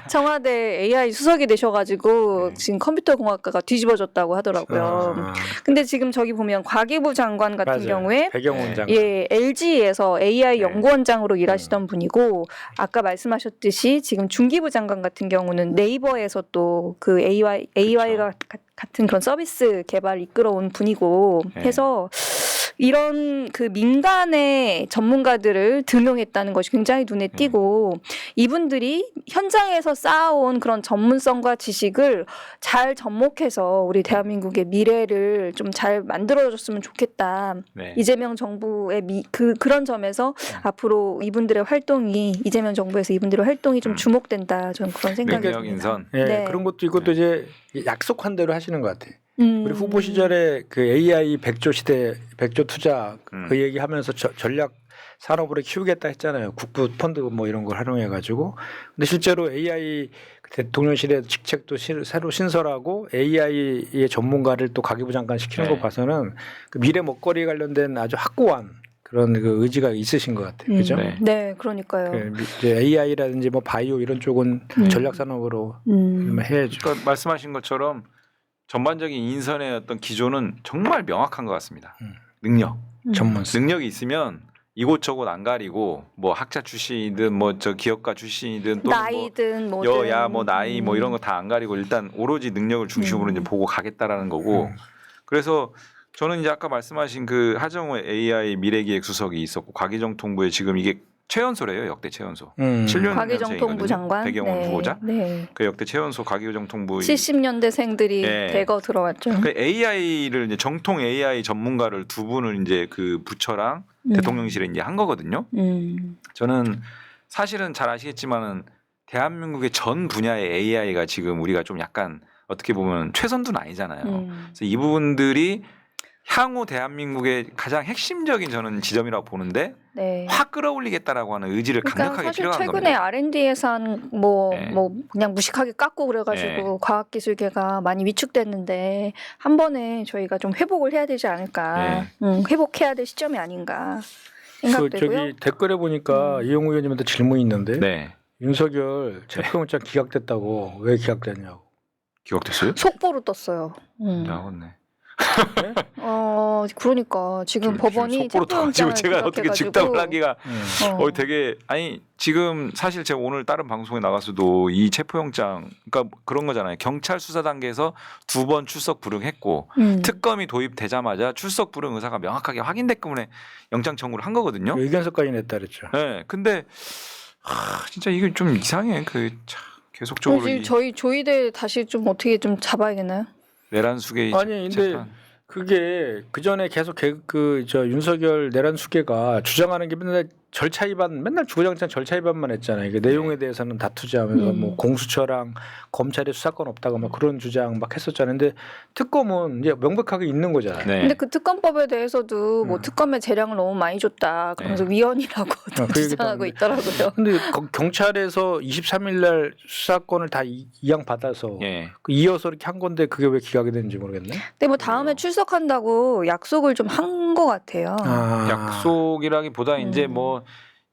청와대 AI 수석이 되셔가지고 지금 컴퓨터공학과가 뒤집어졌다고 하더라고요. 근데 지금 저기 보면 과기부 장관 같은 맞아요. 경우에 배경원 장관. 예, LG에서 AI 네. 연구원장으로 일하시던 분이고 아까 말씀하셨듯이 지금 중기부 장관 같은 경우는 네이버에서 또 그 AI가 같은 그런 서비스 개발 이끌어온 분이고 해서 이런 그 민간의 전문가들을 등용했다는 것이 굉장히 눈에 띄고 이분들이 현장에서 쌓아온 그런 전문성과 지식을 잘 접목해서 우리 대한민국의 미래를 좀 잘 만들어줬으면 좋겠다. 네. 이재명 정부의 그런 점에서 앞으로 이분들의 활동이 이재명 정부에서 이분들의 활동이 좀 주목된다. 저는 그런 생각이 능력 듭니다. 인선. 예, 네. 그런 것도 이것도 이제 약속한 대로 하시는 것 같아요. 우리 후보 음. 시절에 그 AI 100조 시대 100조 투자 그 얘기하면서 전략 산업으로 키우겠다 했잖아요. 국부 펀드 뭐 이런 걸 활용해 가지고. 근데 실제로 AI 대통령실의 직책도 새로 신설하고 AI의 전문가를 또 가계부 장관 시키는 네. 거 봐서는 그 미래 먹거리 관련된 아주 확고한 그런 그 의지가 있으신 것 같아요. 그죠? 네. 네, 그러니까요. 그 이제 AI라든지 뭐 바이오 이런 쪽은 전략 산업으로 해야죠. 그러니까 말씀하신 것처럼 전반적인 인선의 어떤 기조는 정말 명확한 것 같습니다. 능력, 전문성. 능력이 있으면 이곳저곳 안 가리고 뭐 학자 출신이든 뭐 저 기업가 출신이든 또는 나이든 뭐 뭐든 여야 뭐 나이 뭐 이런 거 다 안 가리고 일단 오로지 능력을 중심으로 이제 보고 가겠다라는 거고. 그래서 저는 이제 아까 말씀하신 그 하정우 AI 미래기획 수석이 있었고 과기정통부에 지금 이게 최연소래요, 역대 최연소. 7년 과기정통부 장관 배경원 네. 후보자. 네. 그 역대 최연소 과기정통부 70년대생들이 네. 대거 들어왔죠. 그 AI를 이제 정통 AI 전문가를 두 분을 이제 그 부처랑 대통령실에 이제 한 거거든요. 저는 사실은 잘 아시겠지만은 대한민국의 전 분야의 AI가 지금 우리가 좀 약간 어떻게 보면 최선두는 아니잖아요. 그래서 이 부분들이 향후 대한민국의 가장 핵심적인 저는 지점이라고 보는데 네. 확 끌어올리겠다라고 하는 의지를 그러니까 강력하게 사실 필요한 최근에 겁니다. R&D 예산 뭐 네. 그냥 무식하게 깎고 그래가지고 네. 과학기술계가 많이 위축됐는데 한 번에 저희가 좀 회복을 해야 되지 않을까. 회복해야 될 시점이 아닌가 그 생각되고요. 저기 댓글에 보니까 이용우 의원님한테 질문이 있는데 네. 윤석열 체포영장 기각됐다고 왜 기각됐냐고. 기억됐어요? 속보로 떴어요. 나왔네. 그러니까 지금 법원이 속보로 떠가지고 체포영장을 제가 어떻게 기각해가지고 직답을 하기가 되게 아니 지금 사실 제가 오늘 다른 방송에 나가서도 이 체포영장 그러니까 그런 거잖아요. 경찰 수사 단계에서 2번 출석 불응했고 특검이 도입되자마자 출석 불응 의사가 명확하게 확인됐기 때문에 영장 청구를 한 거거든요. 의견서까지 냈다 그랬죠. 네, 근데 진짜 이게 좀 이상해. 계속적으로 이 저희 조이대 다시 좀 어떻게 좀 잡아야겠나요? 내란 수계 아니 근데 재판. 그게 그 전에 계속 저 윤석열 내란 수계가 주장하는 게 맨날 절차 위반, 맨날 주구장창 절차 위반만 했잖아요. 이게 내용에 대해서는 다투지 하면서 뭐 공수처랑 검찰의 수사권 없다고 막 그런 주장 막 했었잖아요. 근데 특검은 이제 명백하게 있는 거잖아요. 네. 근데 그 특검법에 대해서도 뭐 특검의 재량을 너무 많이 줬다. 그러면서 위헌이라고 그 얘기도 주장하고 하는데. 있더라고요. 근데 경찰에서 23일 날 수사권을 다 이양 받아서 예. 이어서 이렇게 한 건데 그게 왜 기각이 됐는지 모르겠네. 근데 뭐 다음에 출석한다고 약속을 좀 한 것 같아요. 약속이라기보다 이제 뭐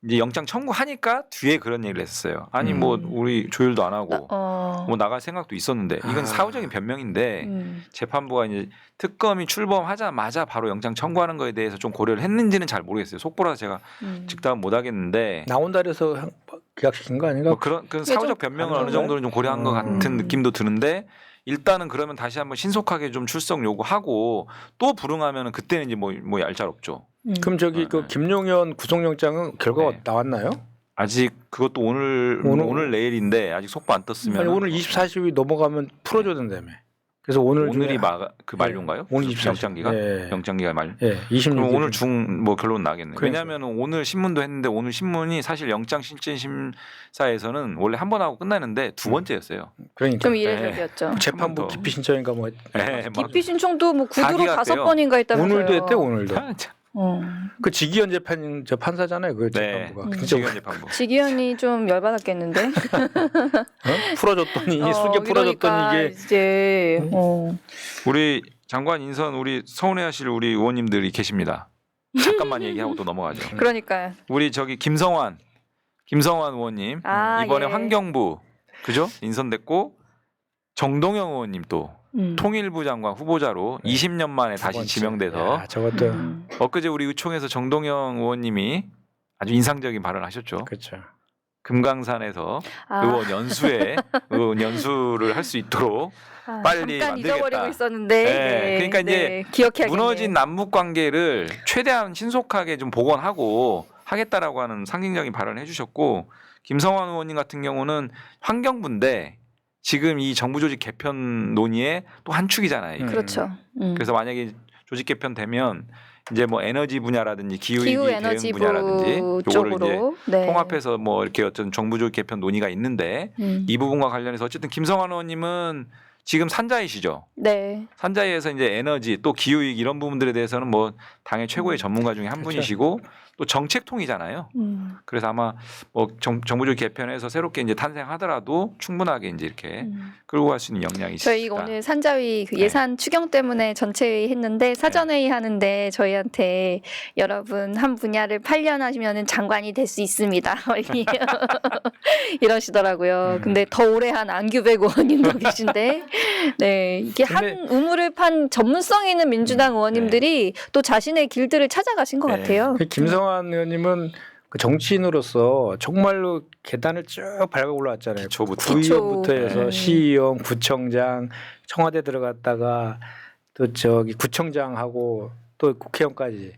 이제 영장 청구하니까 뒤에 그런 얘기를 했어요. 아니 뭐 우리 조율도 안 하고 뭐 나갈 생각도 있었는데 이건 사후적인 변명인데 재판부가 이제 특검이 출범하자마자 바로 영장 청구하는 거에 대해서 좀 고려를 했는지는 잘 모르겠어요. 속보라서 제가 직답은 못 하겠는데 나온다 그래서 기각시킨 거 아닌가? 뭐 그런 사후적 변명을 어느 정도는 좀 고려한 것 같은 느낌도 드는데 일단은 그러면 다시 한번 신속하게 좀 출석 요구하고 또 불응하면은 그때는 이제 뭐 얄짤없죠. 그럼 저기 그 김용현 구속영장은 결과가 네. 나왔나요? 아직 그것도 오늘 내일인데 아직 속보 안 떴으면 아니, 오늘 24시간 넘어가면 풀어줘야 된다며. 그래서 오늘이 만료인가요? 오늘 24시. 영장기가 예. 영장기가 만료. 예, 26일. 그럼 오늘 뭐 결론 나겠네. 그러니까. 왜냐하면 오늘 신문도 했는데 오늘 신문이 사실 영장 실질 심사에서는 원래 한 번 하고 끝나는데 두 번째였어요. 그러니까 좀 이례적이었죠. 재판부 한 번 더. 기피 신청인가 뭐 기피 신청도 뭐 구두로 사기가 5번인가 했다면서요. 오늘도 했대 오늘도. 어. 그 지기현 저 판사잖아요. 그 네. 재판부가. 진짜 지금 재판부. 지기현이 좀 열받았겠는데. 풀어줬더니 수계 풀어줬더니 그러니까 이게 이제 우리 장관 인선 우리 서운해하실 우리 의원님들이 계십니다. 잠깐만 얘기하고 또 넘어가죠. 그러니까요. 우리 저기 김성환 의원님 이번에 예. 환경부 그죠 인선됐고 정동영 의원님 또 통일부 장관 후보자로 20년 만에 다시 번째. 지명돼서 야, 저것도 엊그제 우리 의총에서 정동영 의원님이 아주 인상적인 발언을 하셨죠. 그렇죠. 금강산에서 아. 의원 연수를 할 수 있도록 빨리 잠깐 만들겠다. 잊어버리고 있었는데 네, 그러니까 이제 기억해야겠네요. 무너진 남북 관계를 최대한 신속하게 좀 복원하고 하겠다라고 하는 상징적인 발언을 해주셨고 김성환 의원님 같은 경우는 환경부인데 지금 이 정부 조직 개편 논의의 또 한 축이잖아요. 이게. 그렇죠. 그래서 만약에 조직 개편 되면 이제 뭐 에너지 분야라든지 기후 기후 위기 대응 에너지부 분야라든지 요거를 이제 쪽으로 네. 통합해서 뭐 이렇게 어떤 정부 조직 개편 논의가 있는데 이 부분과 관련해서 어쨌든 김성환 의원님은 지금 산자이시죠. 네. 산자위에서 이제 에너지 또 기후 위기 이런 부분들에 대해서는 뭐 당의 최고의 전문가 중에 한 그렇죠. 분이시고 또 정책통이잖아요. 그래서 아마 뭐 정부 조직 개편해서 새롭게 이제 탄생하더라도 충분하게 이제 이렇게 끌고 갈 수 있는 역량이 있습니다. 저희 오늘 산자위 그 네. 예산 추경 때문에 전체 회의 했는데 사전 회의 하는데 저희한테 여러분 한 분야를 8년 하시면은 장관이 될 수 있습니다. 이러시더라고요. 근데 더 오래 한 안규백 의원님도 계신데, 네 이게 근데- 한 우물을 판 전문성 있는 민주당 의원님들이 또 자신의 길들을 찾아가신 것 네. 같아요. 김성환 의원님은 그 정치인으로서 정말로 계단을 쭉 밟아 올라왔잖아요. 기초부터. 구의원부터 해서 네. 시의원, 구청장, 청와대 들어갔다가 또 저기 구청장하고 또 국회의원까지.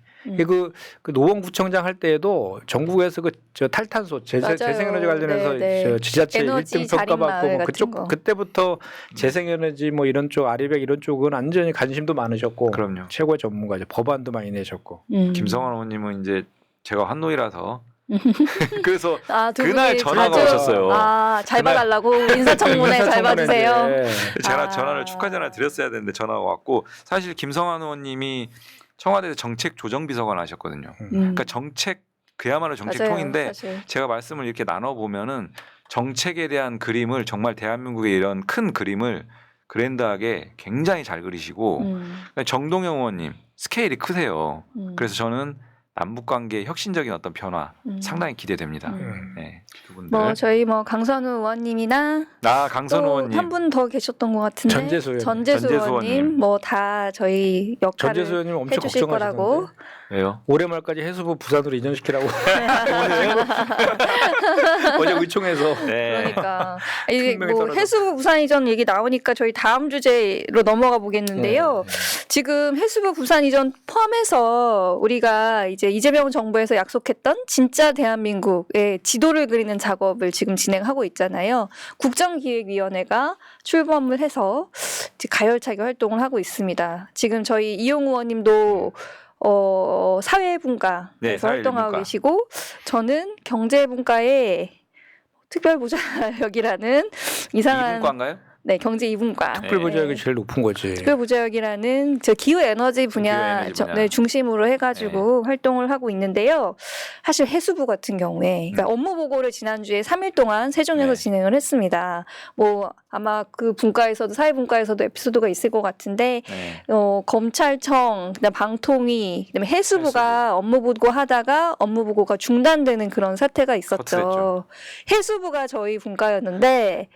그 노원구청장 할 때에도 전국에서 저 탈탄소 맞아요. 재생에너지 관련해서 네, 네. 저 지자체 에너지 1등 평가받고 자립마을 뭐 같은 그쪽 거. 그때부터 재생에너지 뭐 이런 쪽 아리백 이런 쪽은 완전히 관심도 많으셨고 그럼요. 최고의 전문가죠. 법안도 많이 내셨고. 김성환 의원님은 이제 제가 환노이라서 그래서 두 그날 분이 전화가 자주- 오셨어요. 잘 그날- 봐달라고 인사청문회 잘 인사청문회 봐주세요. 이제. 제가 아. 전화를 축하 전화를 드렸어야 되는데 전화가 왔고 사실 김성환 의원님이 청와대에서 정책 조정비서관 하셨거든요. 그러니까 정책 그야말로 정책통인데 맞아요, 사실. 제가 말씀을 이렇게 나눠 보면은 정책에 대한 그림을 정말 대한민국의 이런 큰 그림을 그랜드하게 굉장히 잘 그리시고 그러니까 정동영 의원님 스케일이 크세요. 그래서 저는 남북 관계의 혁신적인 어떤 변화 상당히 기대됩니다. 네, 두 분들. 뭐 저희 뭐 강선우 의원님이나 강선 의원님. 한 분 더 계셨던 것 같은데 전재수 의원님. 전재수 전재수 의원님 의원님. 뭐 다 저희 역할을 전재수 의원님 엄청 해주실 거라고. 걱정하시던데. 왜요? 올해 말까지 해수부 부산으로 이전시키라고 어제 의총에서 네. 그러니까 이게 큰 명이 뭐 떨어져. 해수부 부산 이전 얘기 나오니까 저희 다음 주제로 넘어가 보겠는데요. 지금 해수부 부산 이전 포함해서 우리가 이제 이재명 정부에서 약속했던 진짜 대한민국의 지도를 그리는 작업을 지금 진행하고 있잖아요. 국정기획위원회가 출범을 해서 이제 가열차게 활동을 하고 있습니다. 지금 저희 이용 의원님도 사회분과에서 네, 활동하고 사회분과. 계시고 저는 경제분과의 특별부자역이라는 이상한 이분과인가요? 네 경제 2분과 특별부자역이 제일 높은 거지. 특별부자역이라는 저 기후 에너지 분야, 기후 에너지 분야. 중심으로 해가지고 활동을 하고 있는데요. 사실 해수부 같은 경우에 그러니까 업무 보고를 지난주에 3일 동안 세종에서 네. 진행을 했습니다. 뭐 아마 그 분과에서도 사회분과에서도 에피소드가 있을 것 같은데 네. 검찰청, 그다음 방통위, 그다음에 해수부가 업무 보고하다가 업무 보고가 중단되는 그런 사태가 있었죠. 커트됐죠. 해수부가 저희 분과였는데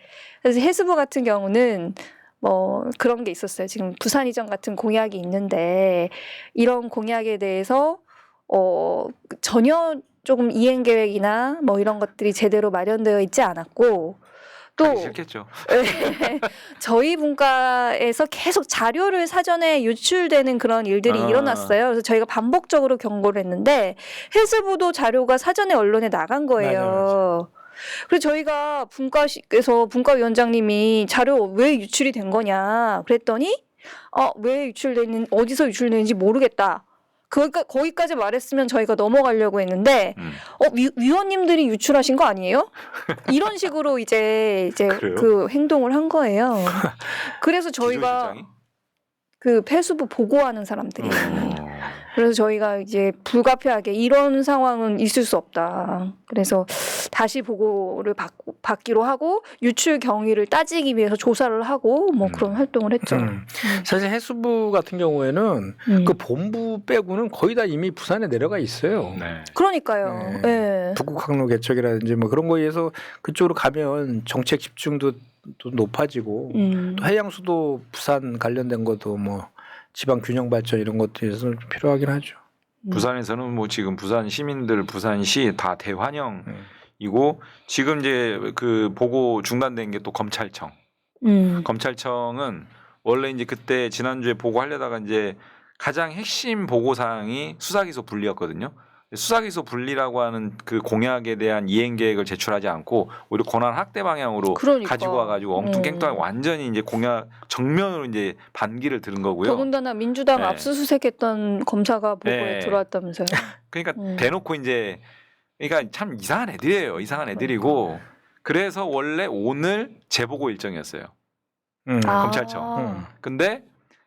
그래서 해수부 같은 경우는 뭐 그런 게 있었어요. 지금 부산 이전 같은 공약이 있는데 이런 공약에 대해서 전혀 조금 이행 계획이나 뭐 이런 것들이 제대로 마련되어 있지 않았고 또 가기 싫겠죠. 저희 분과에서 계속 자료를 사전에 유출되는 그런 일들이 아. 일어났어요. 그래서 저희가 반복적으로 경고를 했는데 해수부도 자료가 사전에 언론에 나간 거예요. 맞아요. 그래서 저희가 분과에서 분과위원장님이 자료 왜 유출이 된 거냐 그랬더니 왜 유출되는 어디서 유출되는지 모르겠다. 거기까지 말했으면 저희가 넘어가려고 했는데 위원님들이 유출하신 거 아니에요? 이런 식으로 이제 그래요? 그 행동을 한 거예요. 그래서 저희가 기조실장이? 그 폐수부 보고하는 사람들이 그래서 저희가 이제 불가피하게 이런 상황은 있을 수 없다. 그래서 다시 보고를 받기로 하고 유출 경위를 따지기 위해서 조사를 하고 뭐 그런 활동을 했죠. 사실 해수부 같은 경우에는 그 본부 빼고는 거의 다 이미 부산에 내려가 있어요. 네. 그러니까요. 네. 북극 항로 개척이라든지 뭐 그런 거에 의해서 그쪽으로 가면 정책 집중도 또 높아지고 또 해양수도 부산 관련된 것도 뭐 지방 균형 발전 이런 것들에서 좀 필요하긴 하죠. 부산에서는 뭐 지금 부산 시민들, 부산시 다 대환영 이고 지금 이제 그 보고 중단된 게 또 검찰청. 검찰청은 원래 이제 그때 지난주에 보고하려다가 이제 가장 핵심 보고 사항이 수사기소 분리였거든요. 수사기소 분리라고 하는 그 공약에 대한 이행 계획을 제출하지 않고 오히려 권한 확대 방향으로 그러니까. 가지고 와가지고 엉뚱깽뚱하게 완전히 이제 공약 정면으로 이제 반기를 들은 거고요. 더군다나 민주당 네. 압수수색했던 검사가 보고에 네. 들어왔다면서요. 그러니까 대놓고 이제 그러니까 참 이상한 애들이에요. 이상한 애들이고 그래서 원래 오늘 재보고 일정이었어요. 검찰청. 근데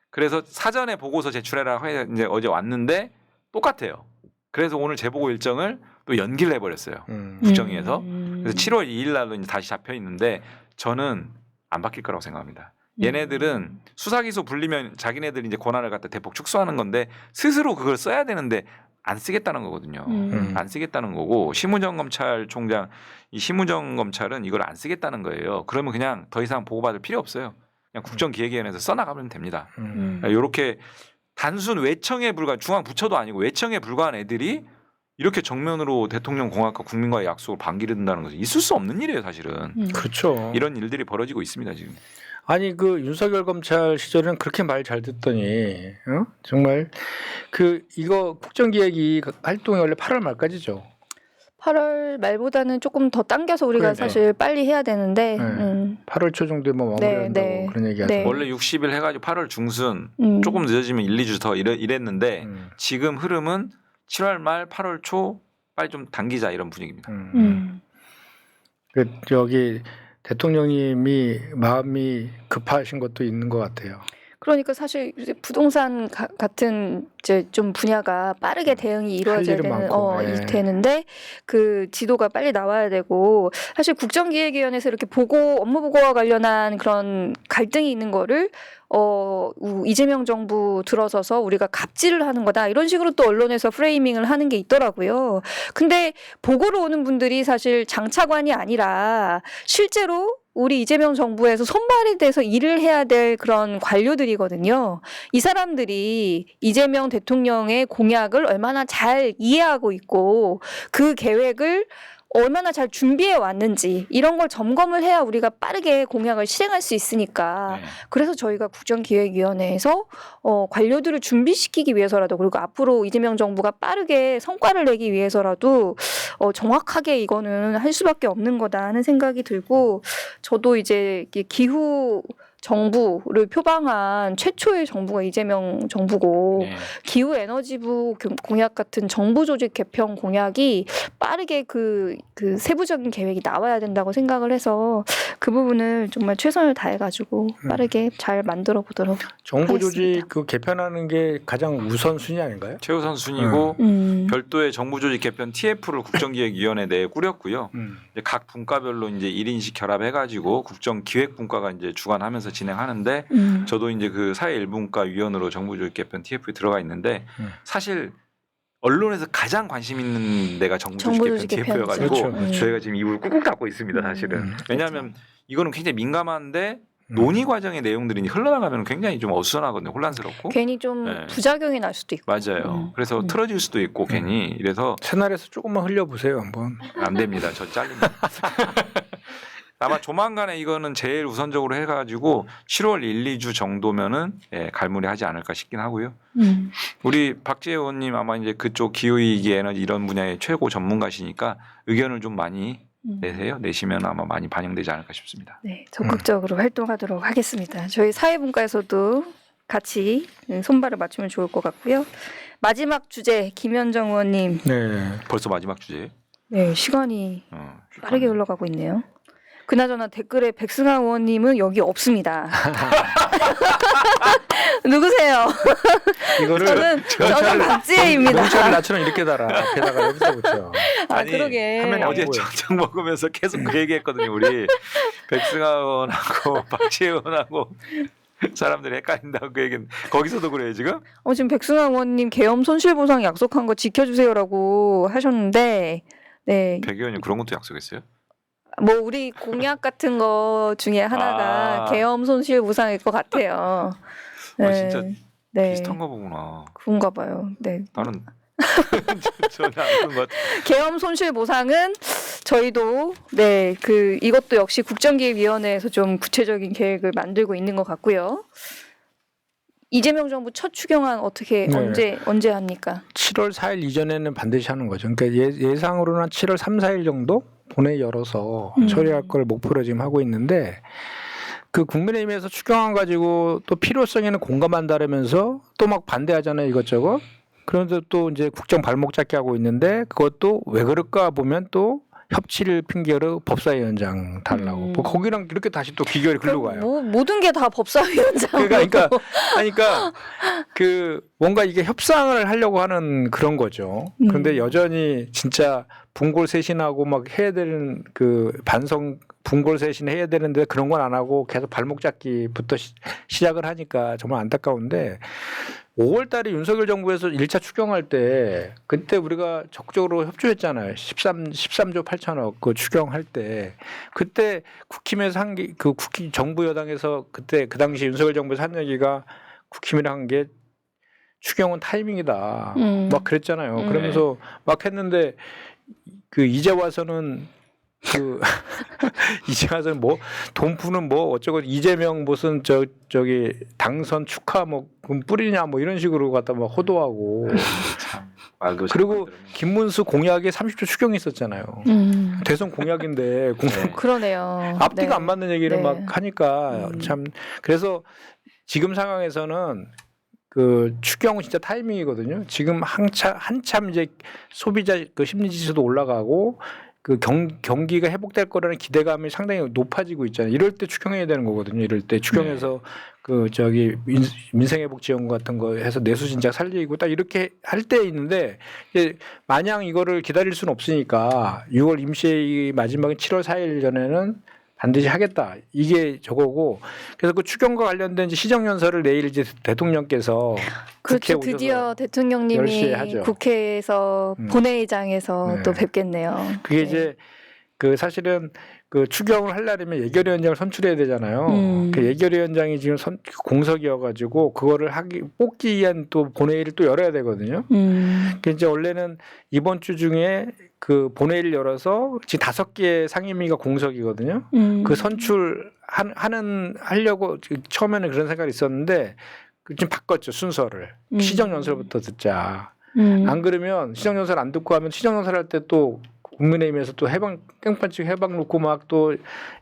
그래서 사전에 보고서 제출해라 해 이제 어제 왔는데 똑같아요. 그래서 오늘 재보고 일정을 또 연기를 해버렸어요. 국정위에서. 그래서 7월 2일 날로 이제 다시 잡혀 있는데 저는 안 바뀔 거라고 생각합니다. 얘네들은 수사기소 불리면 자기네들이 이제 권한을 갖다 대폭 축소하는 건데 스스로 그걸 써야 되는데 안 쓰겠다는 거거든요. 안 쓰겠다는 거고 심우정 검찰총장 이 심우정 검찰은 이걸 안 쓰겠다는 거예요. 그러면 그냥 더 이상 보고받을 필요 없어요. 그냥 국정기획위원회에서 써나가면 됩니다. 이렇게 단순 외청에 불과한 중앙부처도 아니고 외청에 불과한 애들이 이렇게 정면으로 대통령 공약과 국민과의 약속을 반기를 든다는 것은 있을 수 없는 일이에요, 사실은. 그렇죠. 이런 일들이 벌어지고 있습니다, 지금. 아니 그 윤석열 검찰 시절에는 그렇게 말 잘 듣더니 정말 그 이거 국정기획이 활동이 원래 8월 말까지죠. 8월 말보다는 조금 더 당겨서 우리가 그러니까. 사실 빨리 해야 되는데 8월 초 정도에 뭐 마무리한다고 네, 그런 얘기하죠. 네. 원래 60일 해가지고 8월 중순 조금 늦어지면 1, 2주 더 이랬는데 지금 흐름은 7월 말 8월 초 빨리 좀 당기자 이런 분위기입니다. 그 저기 대통령님이 마음이 급하신 것도 있는 것 같아요. 그러니까 사실 이제 부동산 같은 이제 좀 분야가 빠르게 대응이 이루어져야 일은 되는 많고, 네. 되는데 그 지도가 빨리 나와야 되고 사실 국정기획위원회에서 이렇게 업무 보고와 관련한 그런 갈등이 있는 거를 이재명 정부 들어서서 우리가 갑질을 하는 거다 이런 식으로 또 언론에서 프레이밍을 하는 게 있더라고요. 근데 보고로 오는 분들이 사실 장차관이 아니라 실제로 우리 이재명 정부에서 손발이 돼서 일을 해야 될 그런 관료들이거든요. 이 사람들이 이재명 대통령의 공약을 얼마나 잘 이해하고 있고 그 계획을 얼마나 잘 준비해 왔는지 이런 걸 점검을 해야 우리가 빠르게 공약을 실행할 수 있으니까 네. 그래서 저희가 국정기획위원회에서 관료들을 준비시키기 위해서라도 그리고 앞으로 이재명 정부가 빠르게 성과를 내기 위해서라도 정확하게 이거는 할 수밖에 없는 거다 하는 생각이 들고 저도 이제 기후 정부를 표방한 최초의 정부가 이재명 정부고 네. 기후에너지부 공약 같은 정부 조직 개편 공약이 빠르게 그 세부적인 계획이 나와야 된다고 생각을 해서 그 부분을 정말 최선을 다해가지고 빠르게 잘 만들어 보도록 정부 조직 하겠습니다. 그 개편하는 게 가장 우선순위 아닌가요? 최우선 순위고 별도의 정부조직 개편 TF를 국정기획위원회 내에 꾸렸고요. 이제 각 분과별로 이제 1인씩 결합해가지고 국정기획분과가 이제 주관하면서 진행하는데 저도 이제 그 사회 1분과 위원으로 정부조직 개편 TF에 들어가 있는데 사실 언론에서 가장 관심 있는 데가 정부조직 개편 TF여가지고 그렇죠. 저희가 지금 입을 꾹꾹 닫고 있습니다, 사실은. 왜냐하면 이거는 굉장히 민감한데 논의 과정의 내용들이 흘러나가면 굉장히 좀 어수선하거든요, 혼란스럽고. 괜히 좀 네. 부작용이 날 수도 있고. 맞아요. 그래서 틀어질 수도 있고 괜히 이래서 새날에서 조금만 흘려보세요 한번. 안 됩니다. 저 잘립니다. 아마 조만간에 이거는 제일 우선적으로 해가지고 7월 1, 2주 정도면은 갈무리하지 않을까 싶긴 하고요. 우리 박지혜 의원님 아마 이제 그쪽 기후위기 에너지 이런 분야의 최고 전문가시니까 의견을 좀 많이 내시면 아마 많이 반영되지 않을까 싶습니다. 네, 적극적으로 활동하도록 하겠습니다. 저희 사회분과에서도 같이 손발을 맞추면 좋을 것 같고요. 마지막 주제 김현정 의원님. 네. 벌써 마지막 주제예요? 네, 시간이 빠르게 흘러가고 있네요. 그나저나 댓글에 백승환 의원님은 여기 없습니다. 누구세요? 이거를 저는 박지혜입니다. 명찰을 나처럼 이렇게 달아. 게다가 여기서 붙여. 아니, 그러게. 화면이 어제 보여요. 저녁 먹으면서 계속 그 얘기했거든요. 우리 백승환 의원하고 박지혜 의원하고 사람들이 헷갈린다고 그 얘기는 거기서도 그래요 지금? 지금 백승환 의원님 계엄 손실보상 약속한 거 지켜주세요라고 하셨는데, 네, 백 의원님 그런 것도 약속했어요? 뭐 우리 공약 같은 거 중에 하나가 계엄 손실보상일 것 같아요. 아, 진짜 네, 비슷한가 보구나. 그런가 봐요. 네. 나는 전혀 안 그런 것 같아. 계엄 손실보상은 저희도 네, 이것도 역시 국정기획위원회에서 좀 구체적인 계획을 만들고 있는 것 같고요. 이재명 정부 첫 추경안 어떻게 네. 언제 합니까? 7월 4일 이전에는 반드시 하는 거죠. 그러니까 예상으로는 한 7월 3, 4일 정도 본회의 열어서 처리할 걸 목표로 지금 하고 있는데 그 국민의힘에서 추경안 가지고 또 필요성에는 공감한다라면서 또 막 반대하잖아요, 이것저것. 그런데 또 이제 국정 발목 잡기 하고 있는데 그것도 왜 그럴까 보면 또 협치를 핑계로 법사위원장 달라고. 뭐 거기랑 이렇게 다시 또 귀결이 글로 가요. 뭐, 모든 게 다 법사위원장. 그러니까 그 뭔가 이게 협상을 하려고 하는 그런 거죠. 그런데 여전히 진짜 분골쇄신하고 막 해야 되는 그 반성 분골쇄신 해야 되는데 그런 건 안 하고 계속 발목 잡기부터 시작을 하니까 정말 안타까운데 5월 달에 윤석열 정부에서 1차 추경할 때 그때 우리가 적극적으로 협조했잖아요. 13조 8천억 그 추경할 때 그때 국힘에서 그 국힘 정부 여당에서 그때 그 당시 윤석열 정부에서 한 얘기가 국힘이랑 한 게 추경은 타이밍이다. 막 그랬잖아요. 그러면서 막 했는데 그 이제 와서는 이제 와서는 뭐 돈 푸는 뭐 어쩌고 이재명 무슨 저기 당선 축하 뭐 뿌리냐 뭐 이런 식으로 갖다 막 호도하고 그리고 김문수 공약에 30조 추경이 있었잖아요. 대선 공약인데 그러네요. 앞뒤가 네. 안 맞는 얘기를 네. 막 하니까 참 그래서 지금 상황에서는 그 추경은 진짜 타이밍이거든요. 지금 한참 이제 소비자 그 심리 지수도 올라가고 그 경기가 회복될 거라는 기대감이 상당히 높아지고 있잖아요. 이럴 때 추경해야 되는 거거든요. 이럴 때 추경해서 그 저기 민생회복지원금 같은 거 해서 내수 진작 살리고 딱 이렇게 할 때 있는데 이제 마냥 이거를 기다릴 수는 없으니까 6월 임시회의 마지막인 7월 4일 전에는 반드시 하겠다. 이게 저거고 그래서 그 추경과 관련된 이제 시정연설을 내일 이제 대통령께서 그렇죠. 국회에 드디어 오셔서 10시에 대통령님이 하죠. 국회에서 본회의장에서 네. 또 뵙겠네요. 그게 네. 이제 그 사실은 그 추경을 하려면 예결위원장을 선출해야 되잖아요. 그 예결위원장이 지금 공석이어가지고 그거를 뽑기 위한 또 본회의를 또 열어야 되거든요. 그 이제 원래는 이번 주 중에 그 본회의를 열어서 지금 5개의 상임위가 공석이거든요. 그 하려고 처음에는 그런 생각이 있었는데 좀 바꿨죠 순서를. 시정연설부터 듣자. 안 그러면 시정연설 안 듣고 하면 시정연설 할 때 또 국민의힘에서 또 깽판치고 해방 놓고 막 또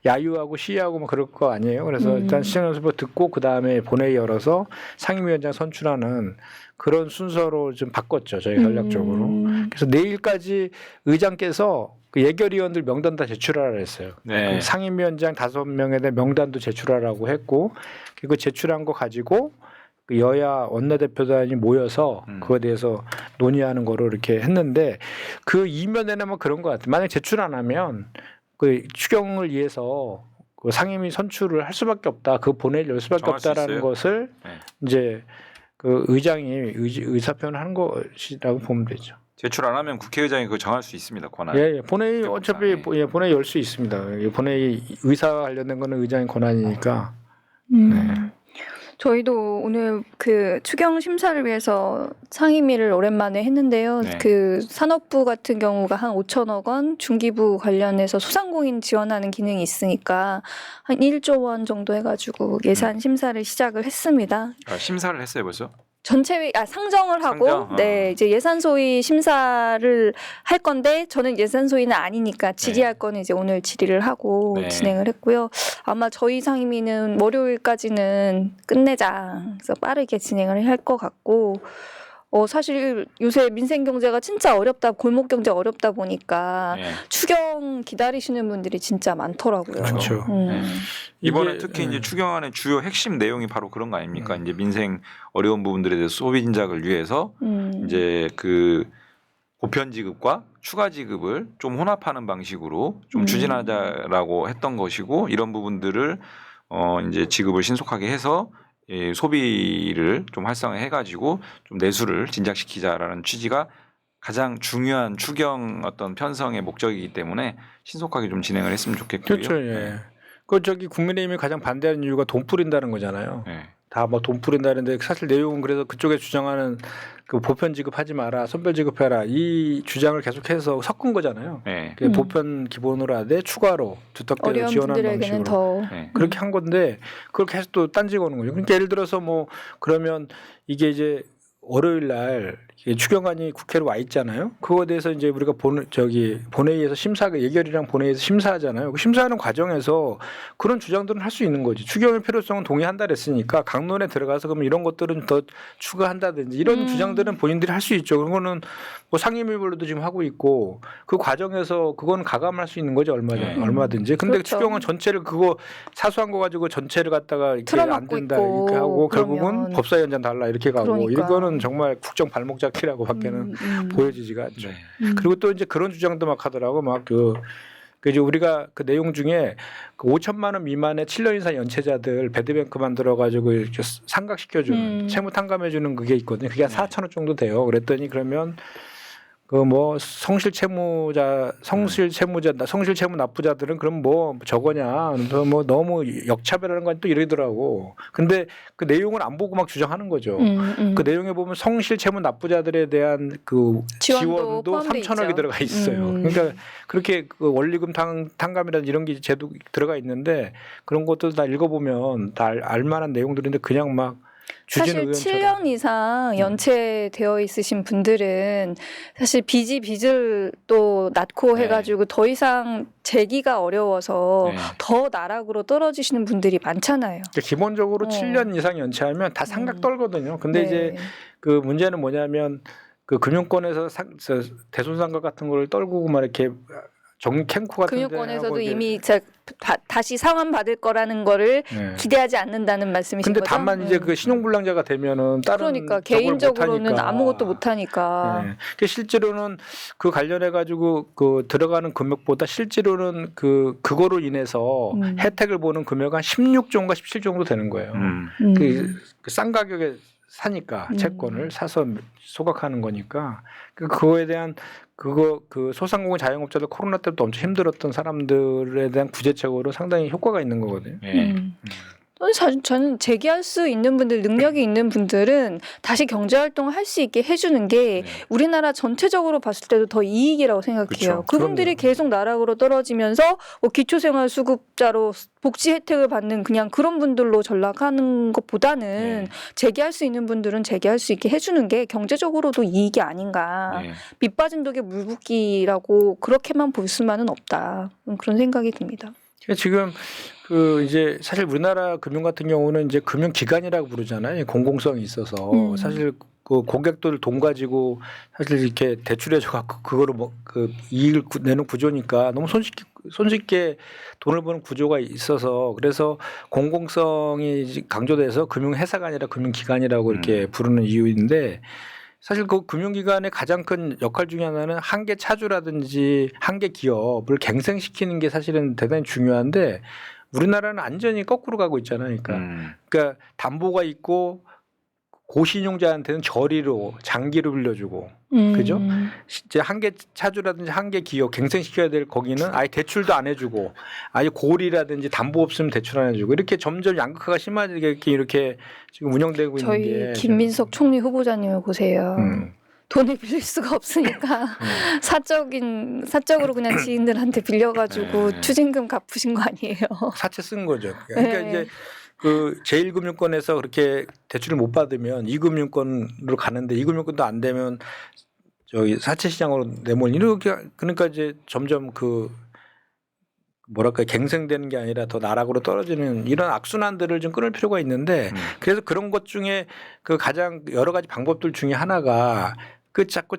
야유하고 시위하고 막 그럴 거 아니에요. 그래서 일단 시정연설부터 듣고 그 다음에 본회의 열어서 상임위원장 선출하는 그런 순서로 좀 바꿨죠. 저희 전략적으로. 그래서 내일까지 의장께서 그 예결위원들 명단 다 제출하라 했어요. 네. 그 상임위원장 5명에 대한 명단도 제출하라고 했고 그리고 제출한 거 가지고 그 여야 원내대표단이 모여서 그거에 대해서 논의하는 거로 이렇게 했는데 그 이면에는 뭐 그런 것 같아요. 만약 제출 안 하면 그 추경을 위해서 그 상임위 선출을 할 수밖에 없다. 그 본회의를 열 수밖에 정할 수 없다라는 있어요? 것을 네. 이제 그 의장이 의사표현을 한 것이라고 보면 되죠. 제출 안 하면 국회의장이 그거 정할 수 있습니다. 권한. 예, 본회의 어차피 권한이. 본회의 열 수 있습니다. 본회의 의사와 관련된 거는 의장의 권한이니까. 저희도 오늘 그 추경 심사를 위해서 상임위를 오랜만에 했는데요. 네. 그 산업부 같은 경우가 한 5천억 원, 중기부 관련해서 소상공인 지원하는 기능이 있으니까 한 1조 원 정도 해가지고 예산 심사를 시작을 했습니다. 심사를 했어요 벌써? 전체 상정을 하고 상정? 네 이제 예산 소위 심사를 할 건데 저는 예산 소위는 아니니까 질의할 거는 이제 오늘 질의를 하고 네. 진행을 했고요. 아마 저희 상임위는 월요일까지는 끝내자. 그래서 빠르게 진행을 할 것 같고 사실 요새 민생 경제가 진짜 어렵다, 골목 경제 어렵다 보니까 네. 추경 기다리시는 분들이 진짜 많더라고요. 그렇죠. 네. 이번에 이게, 특히 이제 추경안의 주요 핵심 내용이 바로 그런 거 아닙니까? 이제 민생 어려운 부분들에 대해서 소비 진작을 위해서 이제 그 보편 지급과 추가 지급을 좀 혼합하는 방식으로 좀 추진하자라고 했던 것이고 이런 부분들을 이제 지급을 신속하게 해서 소비를 좀 활성화해가지고 좀 내수를 진작시키자라는 취지가 가장 중요한 추경 어떤 편성의 목적이기 때문에 신속하게 좀 진행을 했으면 좋겠고요. 그렇죠. 예. 그 저기 국민의힘이 가장 반대하는 이유가 돈 뿌린다는 거잖아요. 네. 다 뭐 돈 뿌린다는데 사실 내용은 그래서 그쪽에 주장하는 그 보편 지급하지 마라, 선별 지급해라 이 주장을 계속해서 섞은 거잖아요. 네. 보편 기본으로 하되 추가로 주택대를 어려운 지원하는 분들에게는 방식으로 더 네. 그렇게 한 건데 그걸 계속 또 딴지 거는 거죠. 그러니까 예를 들어서 뭐 그러면 이게 이제 월요일 날 추경안이 국회로 와 있잖아요. 그거에 대해서 이제 우리가 본회의에서 예결이랑 본회의에서 심사하잖아요. 그 심사하는 과정에서 그런 주장들은 할 수 있는 거지. 추경의 필요성은 동의한다 그랬으니까 강론에 들어가서 그러면 이런 것들은 더 추가한다든지 이런 주장들은 본인들이 할 수 있죠. 그런 거는 뭐 상임위별로도 지금 하고 있고 그 과정에서 그건 가감할 수 있는 거죠. 얼마든지. 근데 그렇죠. 추경은 전체를 그거 사소한 거 가지고 전체를 갖다가 이렇게 안 틀어막고 된다 있고 이렇게 하고 결국은 그러면. 법사위원장 달라 이렇게 가고 그러니까. 이거는 정말 국정 발목 잡기라고밖에는 보여지지가 않죠. 네. 그리고 또 이제 그런 주장도 막 하더라고. 그 이제 우리가 그 내용 중에 그 5천만 원 미만의 7년 이상 연체자들 배드뱅크 만들어 가지고 이렇게 상각시켜주는 채무 탕감해주는 그게 있거든요. 그게 한 4천 원 정도 돼요. 그랬더니 그러면 그 뭐 성실 채무 납부자들은 그럼 뭐 저거냐, 뭐 너무 역차별하는 건 또 이러더라고. 근데 그 내용을 안 보고 막 주장하는 거죠. 그 내용에 보면 성실 채무 납부자들에 대한 그 지원도 지원도 포함돼 3천억이 있죠. 들어가 있어요. 그러니까 그렇게 그 원리금 탕감이라든지 이런 게 제도 들어가 있는데 그런 것들 다 읽어보면 다 알만한 내용들인데 그냥 막 사실 7년 이상 연체되어 있으신 분들은 사실 빚을 또 낳고 네. 해가지고 더 이상 재기가 어려워서 네. 더 나락으로 떨어지시는 분들이 많잖아요. 그러니까 기본적으로 7년 이상 연체하면 다 상각 떨거든요. 근데 이제 그 문제는 뭐냐면 그 금융권에서 대손상각 같은 걸 떨구고 막 이렇게 캠코 같은 금융권에서도 이미 다시 상환 받을 거라는 거를 기대하지 않는다는 말씀이신 근데 거죠? 다만 이제 그 신용불량자가 되면은 다른 그러니까 저걸 개인적으로는 못하니까. 아무것도 못하니까. 네. 그 실제로는 그 관련해 가지고 그 들어가는 금액보다 실제로는 그거로 인해서 혜택을 보는 금액은 한 16조인가 17 정도 되는 거예요. 그 싼 가격에 사니까 채권을 사서 소각하는 거니까 그거에 대한 그 소상공인 자영업자들 코로나 때부터 엄청 힘들었던 사람들에 대한 구제책으로 상당히 효과가 있는 거거든요. 저는 재기할 수 있는 분들, 능력이 있는 분들은 다시 경제활동을 할 수 있게 해주는 게 우리나라 전체적으로 봤을 때도 더 이익이라고 생각해요. 그렇죠. 그분들이 그럼요. 계속 나락으로 떨어지면서 뭐 기초생활수급자로 복지 혜택을 받는 그냥 그런 분들로 전락하는 것보다는 재기할 수 있는 분들은 재기할 수 있게 해주는 게 경제적으로도 이익이 아닌가. 빚 빠진 독에 물 붓기라고 그렇게만 볼 수만은 없다. 그런 생각이 듭니다. 지금 그 이제 사실 우리나라 금융 같은 경우는 이제 금융기관이라고 부르잖아요. 공공성이 있어서 사실 그 고객들 돈 가지고 사실 이렇게 대출해줘 갖고 그거로 뭐 그 이익을 내는 구조니까 너무 손쉽게 돈을 버는 구조가 있어서 그래서 공공성이 강조돼서 금융회사가 아니라 금융기관이라고 이렇게 부르는 이유인데. 사실 그 금융기관의 가장 큰 역할 중에 하나는 한계 차주라든지 한계 기업을 갱생시키는 게 사실은 대단히 중요한데 우리나라는 완전히 거꾸로 가고 있잖아요. 그러니까 담보가 있고 고신용자한테는 저리로 장기로 빌려주고 그죠? 이제 한계 차주라든지 한계 기업 갱생시켜야 될 거기는 아예 대출도 안 해주고 아예 고리라든지 담보 없으면 대출 안 해주고 이렇게 점점 양극화가 심해지게 이렇게 지금 운영되고 있는 게 저희 김민석 총리 후보자님을 보세요. 돈을 빌릴 수가 없으니까 사적으로 그냥 지인들한테 빌려가지고 추징금 갚으신 거 아니에요? 사채 쓴 거죠. 그러니까 이제 그 제1금융권에서 그렇게 대출을 못 받으면 2금융권으로 가는데 2금융권도 안 되면 저기 사채 시장으로 내몰 이렇게 그러니까 이제 점점 그 뭐랄까 갱생되는 게 아니라 더 나락으로 떨어지는 이런 악순환들을 좀 끊을 필요가 있는데 그래서 그런 것 중에 그 가장 여러 가지 방법들 중에 하나가 그 자꾸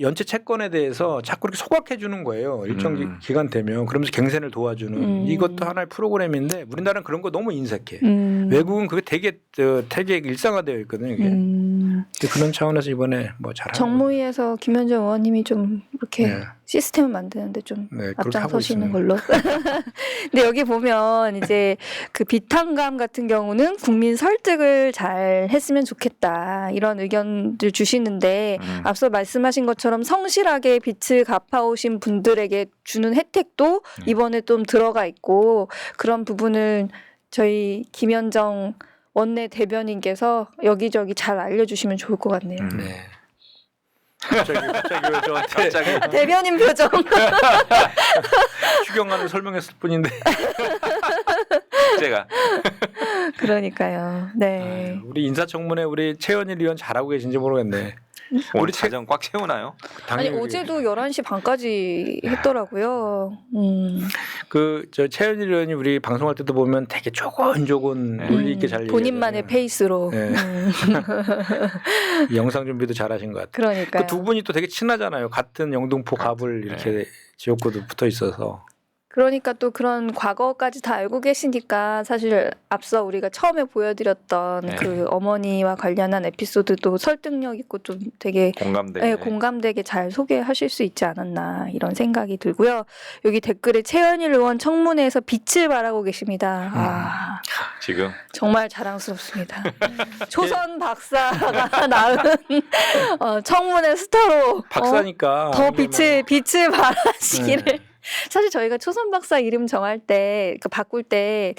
연체 채권에 대해서 자꾸 이렇게 소각해 주는 거예요. 일정 기간 되면 그러면서 갱생을 도와주는 이것도 하나의 프로그램인데 우리나라는 그런 거 너무 인색해. 외국은 그게 되게 일상화되어 있거든요. 이게. 그런 차원에서 이번에 뭐 잘하고 정무위에서 김현정 의원님이 좀 이렇게 시스템을 만드는데 좀 앞장서시는 걸로. 근데 여기 보면 이제 그 빚탕감 같은 경우는 국민 설득을 잘 했으면 좋겠다 이런 의견들 주시는데 앞서 말씀하신 것처럼 성실하게 빚을 갚아오신 분들에게 주는 혜택도 이번에 좀 들어가 있고 그런 부분을 저희 김현정 원내 대변인께서 여기저기 잘 알려주시면 좋을 것 같네요. 네. 갑자기 왜 저한테 아, 대변인 표정. 추경안을 설명했을 뿐인데. 제가 그러니까요. 네. 아유, 우리 인사청문회 우리 최현일 의원 잘하고 계신지 모르겠네. 오늘 자정 꽉 채우나요? 아니 어제도 11시 반까지 했더라고요. 그저 최현일 의원이 우리 방송할 때도 보면 되게 조곤조곤 논리 있게 잘 본인만의 얘기하잖아요. 페이스로. 네. 영상 준비도 잘하신 것 같아요. 그러니까요. 그 두 분이 또 되게 친하잖아요. 같은 영등포 갑을 이렇게 지역구도 붙어 있어서. 그러니까 또 그런 과거까지 다 알고 계시니까 사실 앞서 우리가 처음에 보여드렸던 네. 그 어머니와 관련한 에피소드도 설득력 있고 좀 되게 공감대. 네, 공감되게 잘 소개하실 수 있지 않았나 이런 생각이 들고요. 여기 댓글에 최현일 의원 청문회에서 빛을 발하고 계십니다. 아, 지금 정말 자랑스럽습니다. 초선 박사가 낳은 청문회 스타로 박사니까 더 빛을 발하시기를. 사실 저희가 초선 박사 이름 정할 때, 그 바꿀 때,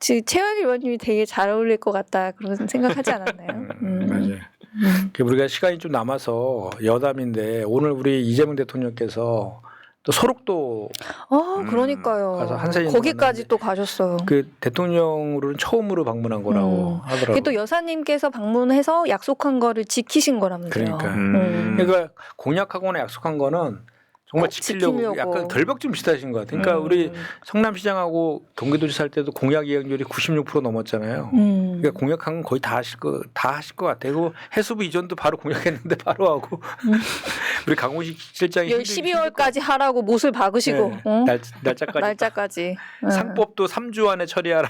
최현일 의원님이 되게 잘 어울릴 것 같다 그런 생각하지 않았나요? 맞아요. 우리가 시간이 좀 남아서 여담인데 오늘 우리 이재명 대통령께서 또 소록도 그러니까요. 가서 한세인 거기까지 또 가셨어요. 그 대통령으로는 처음으로 방문한 거라고 하더라고요. 그게 또 여사님께서 방문해서 약속한 거를 지키신 거라면서요. 그러니까. 그러니까 공약하거나 약속한 거는 정말 지키려고 지키려고. 약간 결벽증 비슷하신 것 같아요. 그러니까 우리 성남시장하고 경기도지사 할 때도 공약 이행률이 96% 넘었잖아요. 그러니까 공약한 건 거의 다 하실 것 같아요. 그리고 해수부 이전도 바로 공약했는데 바로 하고 우리 강훈식 실장이 12월까지 하라고 못을 박으시고 네, 날짜까지 상법도 3주 안에 처리하라.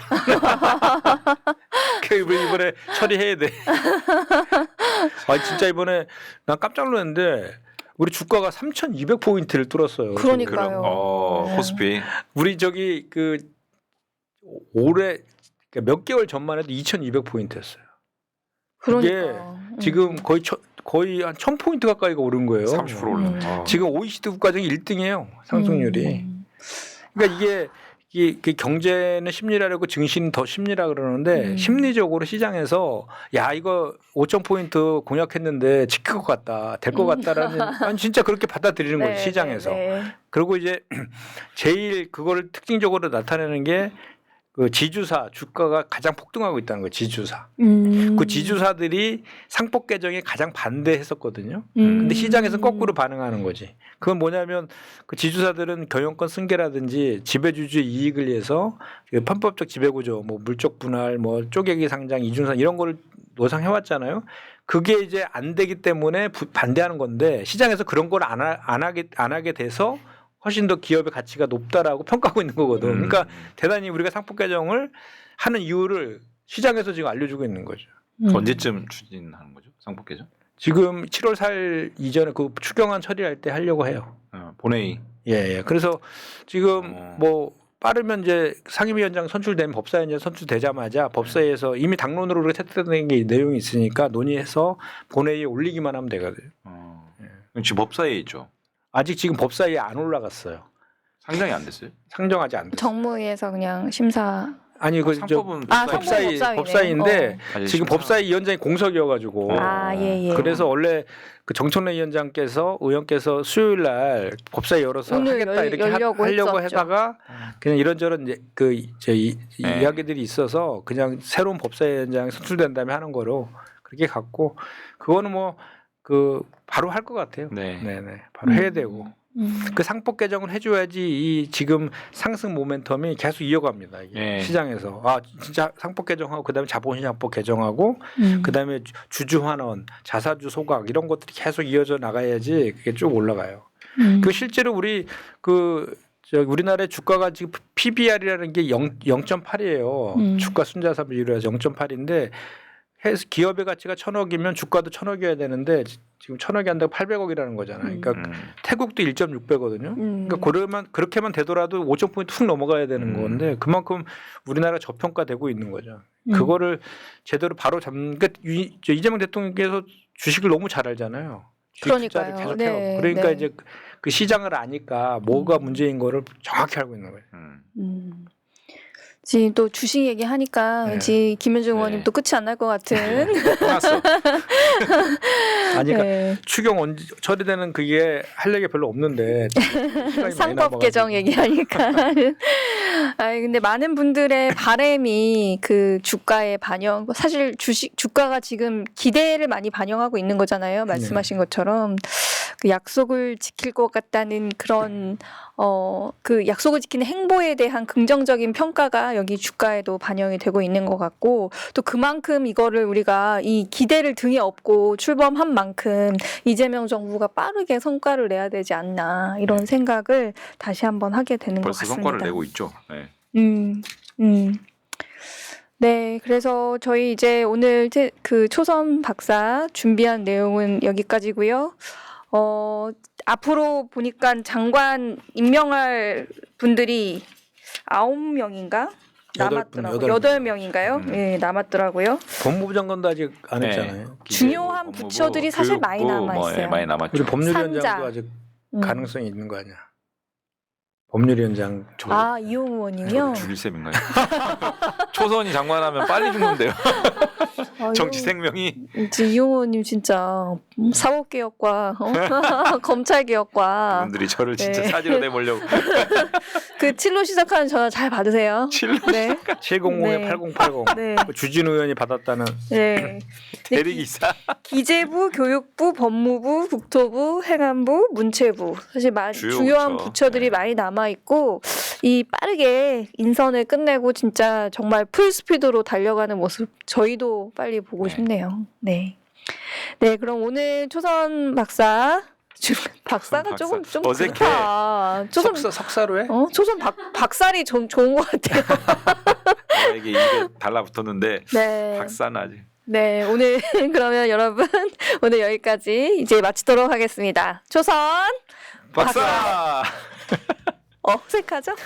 이번에 처리해야 돼. 아 진짜 이번에 난 깜짝 놀랐는데 우리 주가가 3,200포인트를 뚫었어요. 그러니까요. 코스피. 우리 저기 그 올해 그러니까 몇 개월 전만 해도 2,200포인트였어요. 그러니까 지금 거의 한 1,000포인트 가까이가 오른 거예요. 30% 올랐네. 지금 OECD 국가 중에 1등이에요. 상승률이. 그러니까 이게 그 경제는 심리라고 증시는 더 심리라 그러는데 심리적으로 시장에서 야 이거 5,000포인트 공약했는데 지킬 것 같다 될 것 같다라는 아니 진짜 그렇게 받아들이는 거죠 시장에서. 그리고 이제 제일 그거를 특징적으로 나타내는 게 그 지주사 주가가 가장 폭등하고 있다는 거예요. 지주사. 그 지주사들이 상법 개정에 가장 반대했었거든요. 근데 시장에서 거꾸로 반응하는 거지. 그건 뭐냐면 그 지주사들은 경영권 승계라든지 지배주주의 이익을 위해서 편법적 지배구조, 뭐 물적 분할, 뭐 쪼개기 상장, 이중상 이런 거를 노상해 왔잖아요. 그게 이제 안 되기 때문에 반대하는 건데 시장에서 그런 걸 안 하게 돼서 훨씬 더 기업의 가치가 높다라고 평가하고 있는 거거든. 그러니까 대단히 우리가 상법 개정을 하는 이유를 시장에서 지금 알려주고 있는 거죠. 언제쯤 추진하는 거죠? 상법 개정? 지금 7월 4일 이전에 그 추경안 처리할 때 하려고 해요. 본회의. 예. 그래서 지금 뭐 빠르면 이제 상임위원장 선출되면 법사위원장 선출되자마자 법사위에서 이미 당론으로 우리가 채택된 게 내용이 있으니까 논의해서 본회의에 올리기만 하면 되거든요. 지금 법사위에 있죠. 아직 지금 법사위에 안 올라갔어요. 상정이 안 됐어요? 상정하지 않았어요. 정무위에서 그냥 심사. 아니 그 상법은 법사위인데 지금 심사. 법사위 위원장이 공석이어가지고 예. 그래서 원래 그 정청래 위원장께서 의원께서 수요일 날 법사위 열어서 오늘 하겠다 이렇게 하려고 했었죠. 하다가 그냥 이런저런 이제 그 이야기들이 있어서 그냥 새로운 법사위원장 선출된 다음에 하는 거로 그렇게 갔고 그거는 뭐 그 바로 할 것 같아요. 네네 바로 해야 되고. 그 상법 개정을 해줘야지 이 지금 상승 모멘텀이 계속 이어갑니다. 이게 시장에서 아 진짜 상법 개정하고 그다음에 자본시장법 개정하고 그다음에 주주 환원, 자사주 소각 이런 것들이 계속 이어져 나가야지 그게 쭉 올라가요. 그 실제로 우리나라의 주가가 지금 PBR이라는 게 0.8이에요. 주가 순자산 비율에서 0.8인데 기업의 가치가 1,000억이면 주가도 1,000억이어야 되는데 지금 1,000억이 한다고 800억이라는 거잖아요. 그러니까 태국도 1.6배거든요. 그러니까 그렇게만 되더라도 5,000포인트 훅 넘어가야 되는 건데 그만큼 우리나라가 저평가되고 있는 거죠. 그거를 제대로 바로 그러니까 이재명 대통령께서 주식을 너무 잘 알잖아요. 그러니까요. 계속 해요. 그러니까 이제 그 시장을 아니까 뭐가 문제인 거를 정확히 알고 있는 거예요. 지금 또 주식 얘기하니까 네. 왠지 김현중 네. 의원님 또 끝이 안 날 것 같은. 끝났어. 아니 그러니까 네. 추경 언제 처리되는 그게 할 얘기 별로 없는데 시간이 많이 상법 남아가지고. 개정 얘기하니까. 아니 근데 많은 분들의 바램이 그 주가에 반영. 사실 주가가 지금 기대를 많이 반영하고 있는 거잖아요. 말씀하신 것처럼 그 약속을 지킬 것 같다는 그런 그 약속을 지키는 행보에 대한 긍정적인 평가가 여기 주가에도 반영이 되고 있는 것 같고 또 그만큼 이거를 우리가 이 기대를 등에 업고 출범한 만큼 이재명 정부가 빠르게 성과를 내야 되지 않나 이런 생각을 다시 한번 하게 되는 것 벌써 같습니다. 성과를 내고 있죠. 네. 네, 그래서 저희 이제 오늘 그 초선 박사 준비한 내용은 여기까지고요. 앞으로 보니까 장관 임명할 분들이 9명인가? 남았더라고요. 8명인가요? 예, 남았더라고요. 법무부 장관도 아직 안 네. 했잖아요. 중요한 법무부, 부처들이 사실 많이 교육부, 남아있어요. 예, 많이 남았죠. 우리 법률위원장도 산자. 아직 음. 가능성이 있는 거 아니야? 법률위원장 아, 이용 의원님이요? 죽일 셈인가요? 초선이 장관하면 빨리 죽는데요. 아유, 정치 생명이. 이용 의원님 진짜 사법개혁과 검찰개혁과 분들이 저를 진짜 네. 사지로 내보려고. 그 7로 시작하는 전화 잘 받으세요. 7로 네. 700에 네. 8080 네. 주진우 의원이 받았다는 네. 대리기사. 기재부, 교육부, 법무부, 국토부, 행안부, 문체부 사실 주요 중요한 부처. 부처들이 네. 많이 남아 있고 이 빠르게 인선을 끝내고 진짜 정말 풀 스피드로 달려가는 모습 저희도 빨리 보고 네. 싶네요. 네. 네, 그럼 오늘 초선 박사 박사가 박사. 조금 어색해. 그렇다. 초선 석사로 해? 초선 박살이 좀 좋은 것 같아요. 저에게 입에 달라붙었는데 네. 박사는 아직. 네, 오늘 그러면 여러분 오늘 여기까지 이제 마치도록 하겠습니다. 초선 박사. 어색하죠?